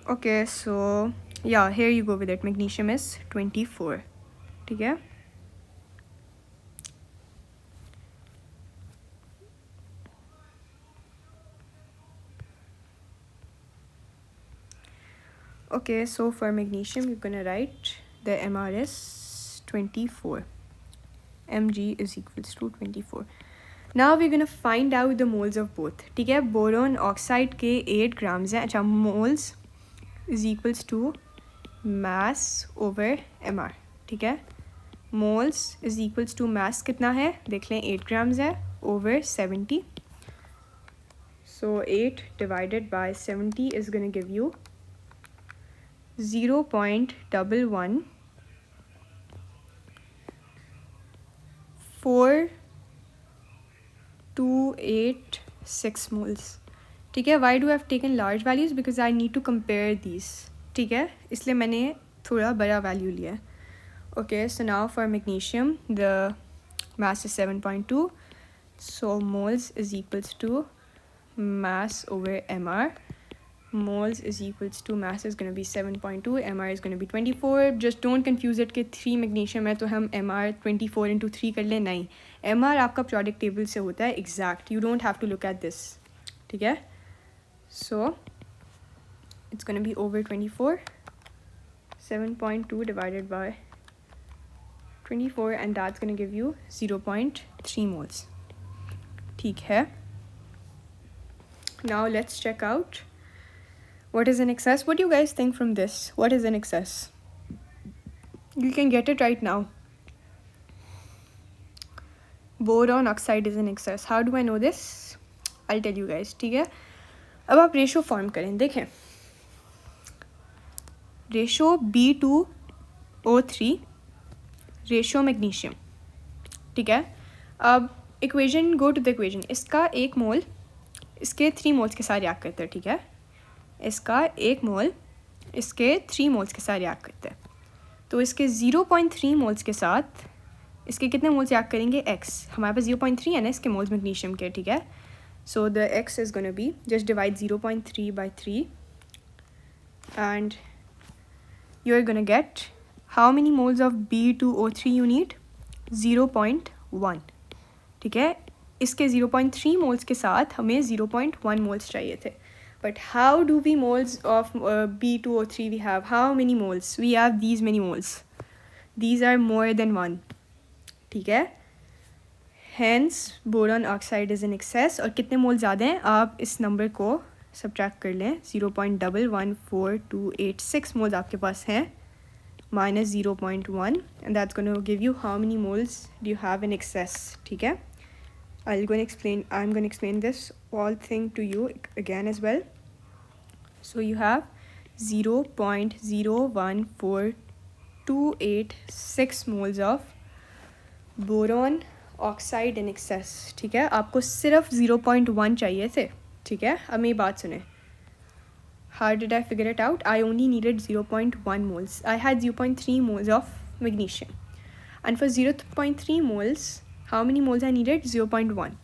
A: Okay, so yeah, here you go with it. Magnesium is 24. Okay. Okay, so for magnesium, you're gonna write the MR is 24. Mg is equals to 24. Now we're gonna find out the moles of both. ठीक है, boron oxide के 8 grams हैं. अच्छा, moles is equals to mass over MR. ठीक है, moles is equals to mass कितना है देख लें, 8 grams है over 70. So 8 divided by 70 is gonna give you 0.11426 moles. ठीक है, why do I have taken large values? Because I need to compare these. ठीक है, इसलिए मैंने थोड़ा बड़ा value लिया. Okay, so now for magnesium, the mass is 7.2. So moles is equals to mass over MR. Moles is equals to mass is going to be 7.2, MR is going to be 24. Just don't confuse it कि 3 magnesium है तो हम MR 24 into 3 कर लें. नहीं, MR आपका product table से होता है exact. You don't have to look at this. ठीक है, so it's going to be over 24. 7.2 divided by 24, and that's going to give you 0.3 moles. ठीक है, now let's check out what is in excess. What do you guys think from this? What is in excess? You can get it right now. Boron oxide is in excess. How do I know this? I'll tell you guys. ठीक है, अब आप ratio form करें. देखें, ratio B2O3 ratio magnesium. ठीक है, अब equation, go to the equation. इसका 1 मोल इसके 3 मोल्स के साथ रिएक्ट करता है. ठीक है, इसका 1 मोल इसके 3 मोल्स के साथ रिएक्ट करता है. तो इसके 0.3 मोल्स के साथ इसके कितने मोल्स रिएक्ट करेंगे? x. हमारे पास 0.3 है ना इसके मोल्स मैग्नीशियम के. ठीक है, so the x is gonna be, just divide 0.3 by 3 and you are gonna get how many moles of B2O3 you need? 0.1. ठीक है, इसके 0.3 मोल्स के साथ हमें 0.1 मोल्स चाहिए थे. But how do we moles of B2O3 we have? How many moles? We have these many moles. These are more than 1. ठीक है, hence boron oxide is in excess. और कितने मोल ज़्यादा हैं आप इस नंबर को subtract कर लें. 0.114286 मोल्स आपके पास हैं minus 0.1, and that's going to give you how many moles do you have in excess. ठीक है, I'm going to explain this whole thing to you again as well. So you have 0.014286 moles of boron oxide in excess. ठीक है, आपको सिर्फ 0.1 चाहिए थे. ठीक है, अब मेरी बात सुने. How did I figure it out? I only needed 0.1 moles. I had 0.3 moles of magnesium. And for 0.3 moles, how many moles I needed? 0.1.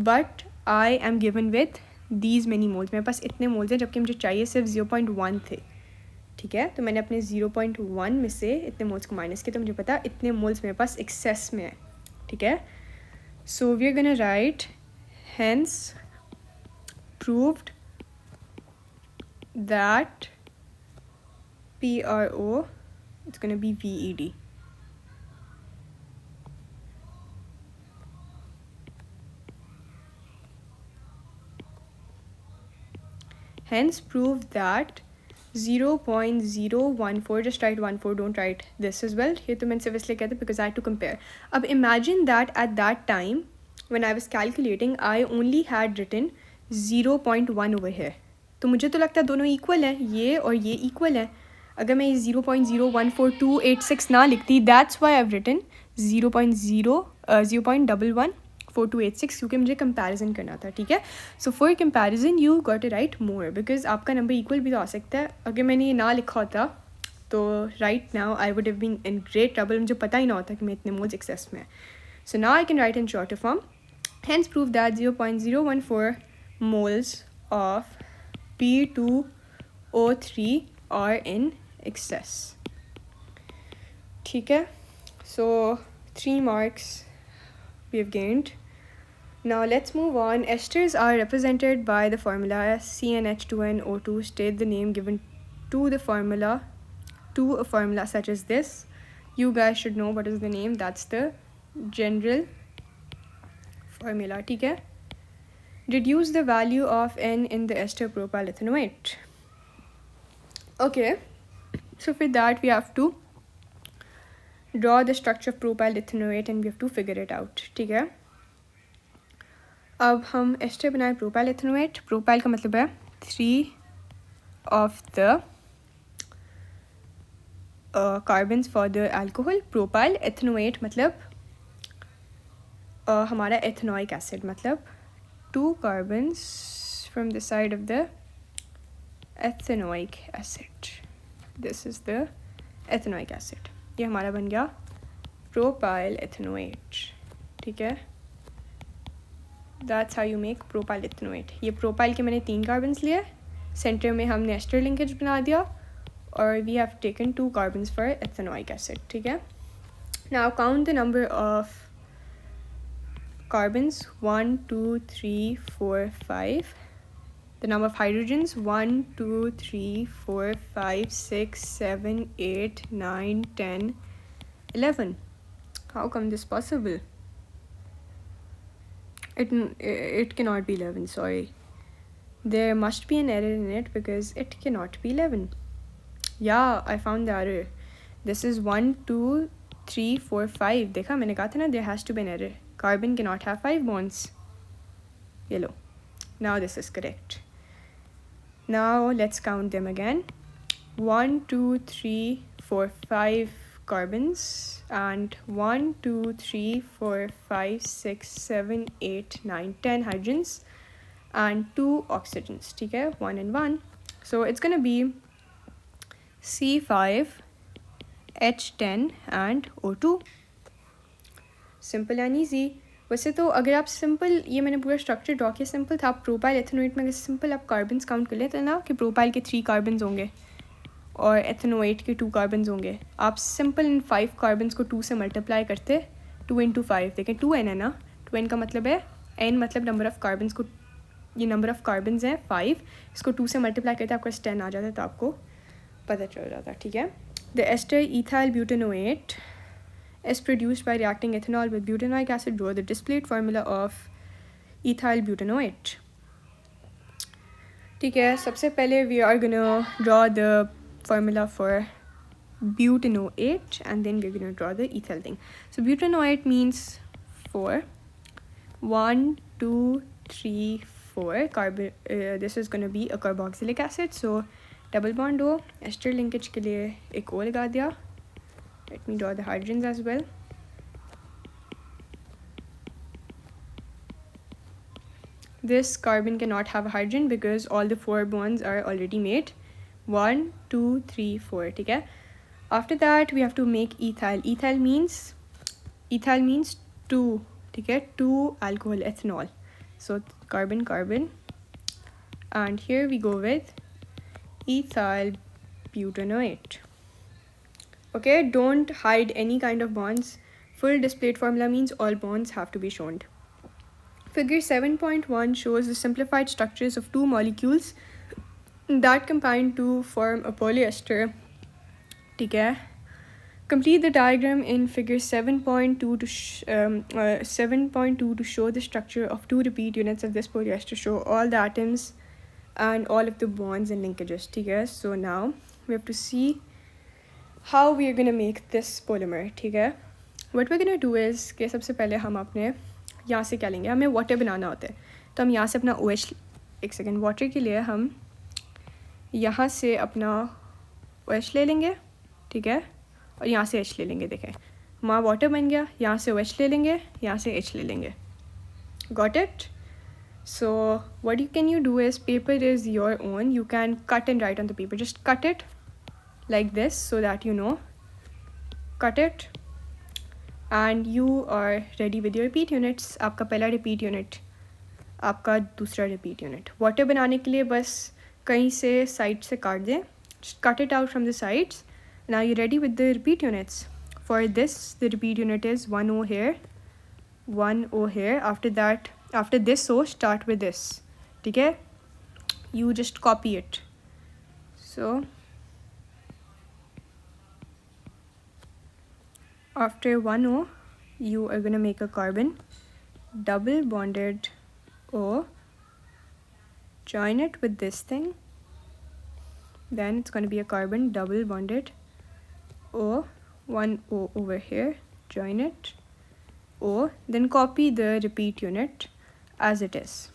A: But I am given with these many moles. मेरे पास इतने moles हैं जबकि मुझे चाहिए सिर्फ 0.1 थे. ठीक है, तो मैंने अपने 0.1 में से इतने मोल्स को माइनस किया तो मुझे पता इतने मोल्स मेरे पास एक्सेस में है, ठीक है. So we are gonna write hence proved that PRO, it's going to be VED. Hence proved that 0.014, just write 14, don't write this as well. Here to मैंने सिर्फ इसलिए कहते because I had to compare. अब imagine that at that time when I was calculating I only had written 0.1 over here. तो मुझे तो लगता है दोनों इक्वल हैं, ये और ये इक्वल है. अगर मैं 0.014286 ना लिखती, that's why I've written 0.114286 क्योंकि मुझे कंपैरिजन करना था, ठीक है. So for comparison you got to write more because आपका नंबर इक्वल भी तो आ सकता है. अगर मैंने ये ना लिखा होता तो right now I would have been in great trouble, मुझे पता ही ना होता कि मैं इतने मोल्स एक्सेस में. So now I can write in shorter form. Hence prove that 0.014 moles of P2O3 are in excess. ठीक है, so 3 marks we have gained. Now let's move on. Esters are represented by the formula CnH2nO2. State the name given to the formula, to a formula such as this. You guys should know what is the name. That's the general formula, ठीक है. Reduce the value of N in the ester propyl ethanoate. Okay, so for that we have to draw the structure of propyl ethanoate and we have to figure it out, ठीक है. अब हम ester बनाए propyl ethanoate. propyl का मतलब है 3 of the carbons for the alcohol. propyl ethanoate मतलब हमारा ethanoic acid, मतलब 2 carbons from the side of the ethanoic acid. This is the ethanoic acid. ये हमारा बन गया propyl ethanoate, ठीक है. That's how you make propyl ethanoate. ये propyl के मैंने 3 carbons लिए, सेंटर में हमने ester linkage बना दिया और we have taken 2 carbons for ethanoic acid, ठीक है. Now count the number of carbons 1 2 3 4 5. The number of hydrogens 1 2 3 4 5 6 7 8 9 10 11. How come this possible? It cannot be 11, sorry. There must be an error in it because it cannot be 11. Yeah, I found the error. This is 1 2 3 4 5. देखा, मैंने कहा था ना, there has to be an error. Carbon cannot have 5 bonds. Yellow. Now this is correct. Now let's count them again. 1 2 3 4 5 carbons and 1 2 3 4 5 6 7 8 9 10 hydrogens and 2 oxygens, ठीक है, 1 and 1. So it's gonna be C5 H10 and O2. Simple and easy. वैसे तो अगर आप simple, ये मैंने पूरा structure draw किया, सिंपल था. आप प्रोपाइल एथेनोएट में अगर सिंपल आप कार्बन्स काउंट कर लेते हैं ना कि प्रोपाइल के 3 कार्बन्स होंगे और एथेनोएट के 2 कार्बन्स होंगे, आप सिंपल इन 5 कार्बन्स को 2 से मल्टीप्लाई करते. 2 into 5, देखें 2n है ना, 2n का मतलब है, n मतलब नंबर ऑफ़ कार्बन्स को, ये नंबर ऑफ़ कार्बन्स हैं 5, इसको 2 से मल्टीप्लाई करते आपको 10 आ जाता है, तो आपको पता चल जाता, ठीक है. The ester ethyl butanoate is produced by reacting ethanol with butanoic acid. Draw the displayed formula of ethyl butanoate. ठीक है, सबसे पहले we are gonna draw the formula for butanoate and then we're gonna draw the ethyl thing. So butanoate means 4. 1 2 3 4 carbon. This is gonna be a carboxylic acid. So double bond हो, ester linkage के लिए एक और लगा दिया. Let me draw the hydrogens as well. This carbon cannot have a hydrogen because all the 4 bonds are already made. 1 2 3 4, ठीक है. After that we have to make ethyl. Ethyl means 2, ठीक है, 2 alcohol ethanol. So carbon carbon and here we go with ethyl butanoate. Okay, don't hide any kind of bonds. Full displayed formula means all bonds have to be shown. Figure 7.1 shows the simplified structures of two molecules that combine to form a polyester. Okay. Complete the diagram in figure 7.2 to show the structure of two repeat units of this polyester. Show all the atoms and all of the bonds and linkages. Okay. So now we have to see how we are going to make this polymer. Okay. What we're going to do is कि सबसे पहले हम अपने यहाँ से क्या लेंगे, हमें वाटर बनाना होता है तो हम यहाँ से अपना OH, एक सेकेंड, वाटर के लिए हम यहाँ से अपना OH ले लेंगे, ठीक है, और यहाँ से H ले लेंगे. देखें हमारा वाटर बन गया, यहाँ से OH ले लेंगे, यहाँ से H ले लेंगे. Got it? So what can you do is, paper is your own, you can cut and write on the paper. Just cut it like this so that you know. Cut it. And you are ready with your repeat units. आपका पहला repeat unit, आपका दूसरा repeat unit. Water बनाने के लिए बस कहीं से side से काट दें. Just cut it out from the sides. Now you're ready with the repeat units. For this, the repeat unit is 1O here, 1O here. After that, after this O, start with this. Okay? You just copy it. So after 1O, you are going to make a carbon, double bonded O, join it with this thing, then it's going to be a carbon, double bonded O, 1O over here, join it, O, then copy the repeat unit as it is.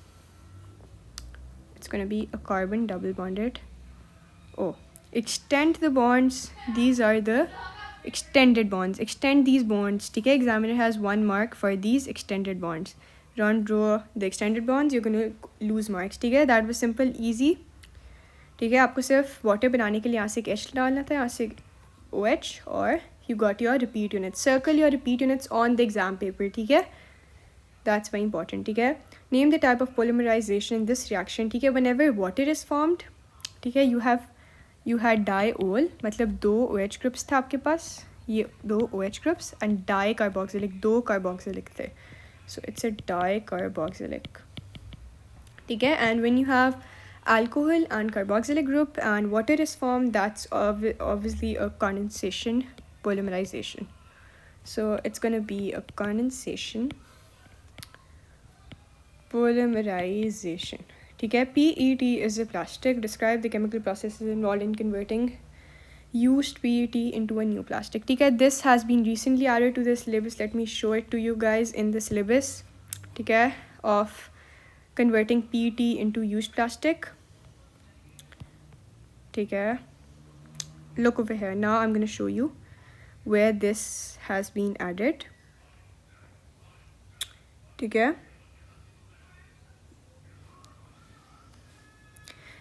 A: It's going to be a carbon, double bonded O. Extend the bonds. These are the extended bonds. Extend these bonds. Okay, examiner has 1 mark for these extended bonds. Don't draw the extended bonds, you're going to lose marks. Okay, that was simple, easy. ठीक है, आपको सिर्फ water बनाने के लिए यहाँ से H डालना था, यहाँ से OH, और you got your repeat units. Circle your repeat units on the exam paper. ठीक है, that's very important. ठीक है, name the type of polymerization in this reaction. ठीक है, whenever water is formed, ठीक है, you had diol, मतलब 2 OH groups था आपके पास, ये 2 OH groups, and dicarboxylic, 2 carboxylic थे. So it's a dicarboxylic. ठीक है, and when you have alcohol and carboxylic group and water is formed, that's obviously a condensation polymerization. So it's going to be a condensation polymerization. ठीक है, PET is a plastic. Describe the chemical processes involved in converting used PET into a new plastic. ठीक है, this has been recently added to the syllabus. Let me show it to you guys in the syllabus. ठीक है, of converting PET into used plastic. ठीक है, look over here. Now I'm going to show you where this has been added. ठीक है,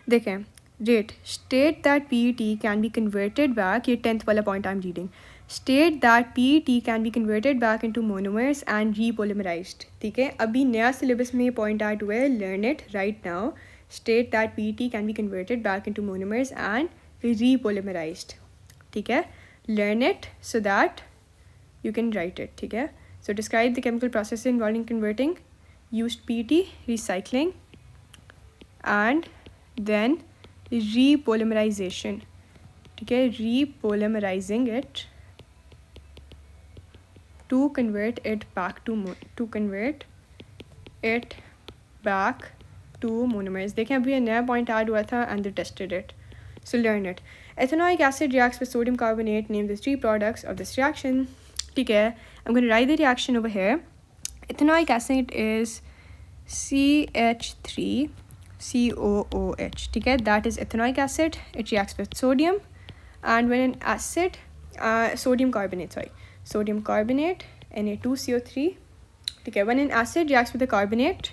A: देखें, rate, state that PET can be converted back, ये 10th वाला point I'm reading. State that PET can be converted back into monomers and repolymerized. ठीक है, अभी नया syllabus में ये point add हुआ है, learn it right now. State that PET can be converted back into monomers and repolymerized. ठीक है, learn it so that you can write it. ठीक है, so describe the chemical process involving converting used PET, recycling, and then repolymerization. ठीक है, repolymerizing it to convert it back to monomers. देखें, अभी ये नया point add हुआ था and they tested it. So learn it. Ethanoic acid reacts with sodium carbonate. Name the 3 products of this reaction. ठीक है, I'm going to write the reaction over here. Ethanoic acid is CH3 COOH. ठीक है, that is ethanoic acid. It reacts with sodium, and when an acid, sodium carbonate, Na2CO3. ठीक है, when an acid reacts with a carbonate,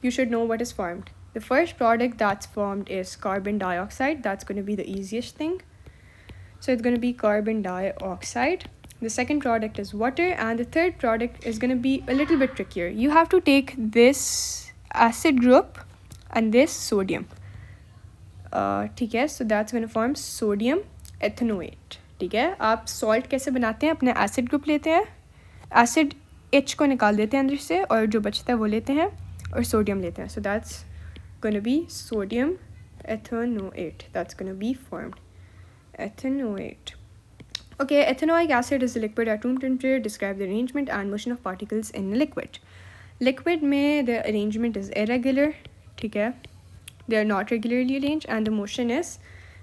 A: you should know what is formed. The first product that's formed is carbon dioxide. That's going to be the easiest thing. So it's going to be carbon dioxide. The second product is water, and the third product is going to be a little bit trickier. You have to take this acid group and this sodium. ठीक है, so that's going to form sodium ethanoate. ठीक है, आप salt कैसे बनाते हैं, अपने acid group लेते हैं, एसिड H को निकाल देते हैं अंदर से और जो बचता है वो लेते हैं और सोडियम लेते हैं. So that's going to be sodium ethanoate. That's going to be formed. Ethanoate. Okay, ethanoic acid is a liquid at room temperature. Describe the arrangement and motion of particles in a liquid. Liquid में the arrangement is irregular. ठीक है, they are not regularly arranged, and the motion is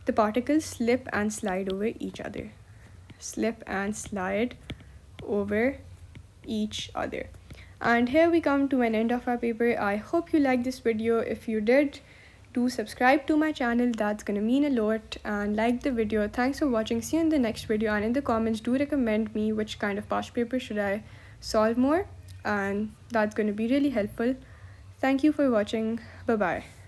A: the particles slip and slide over each other. Slip and slide over each other. And here we come to an end of our paper. I hope you liked this video. If you did, do subscribe to my channel. That's gonna mean a lot. And like the video. Thanks for watching. See you in the next video. And in the comments, do recommend me which kind of past paper should I solve more. And that's gonna be really helpful. Thank you for watching. Bye bye.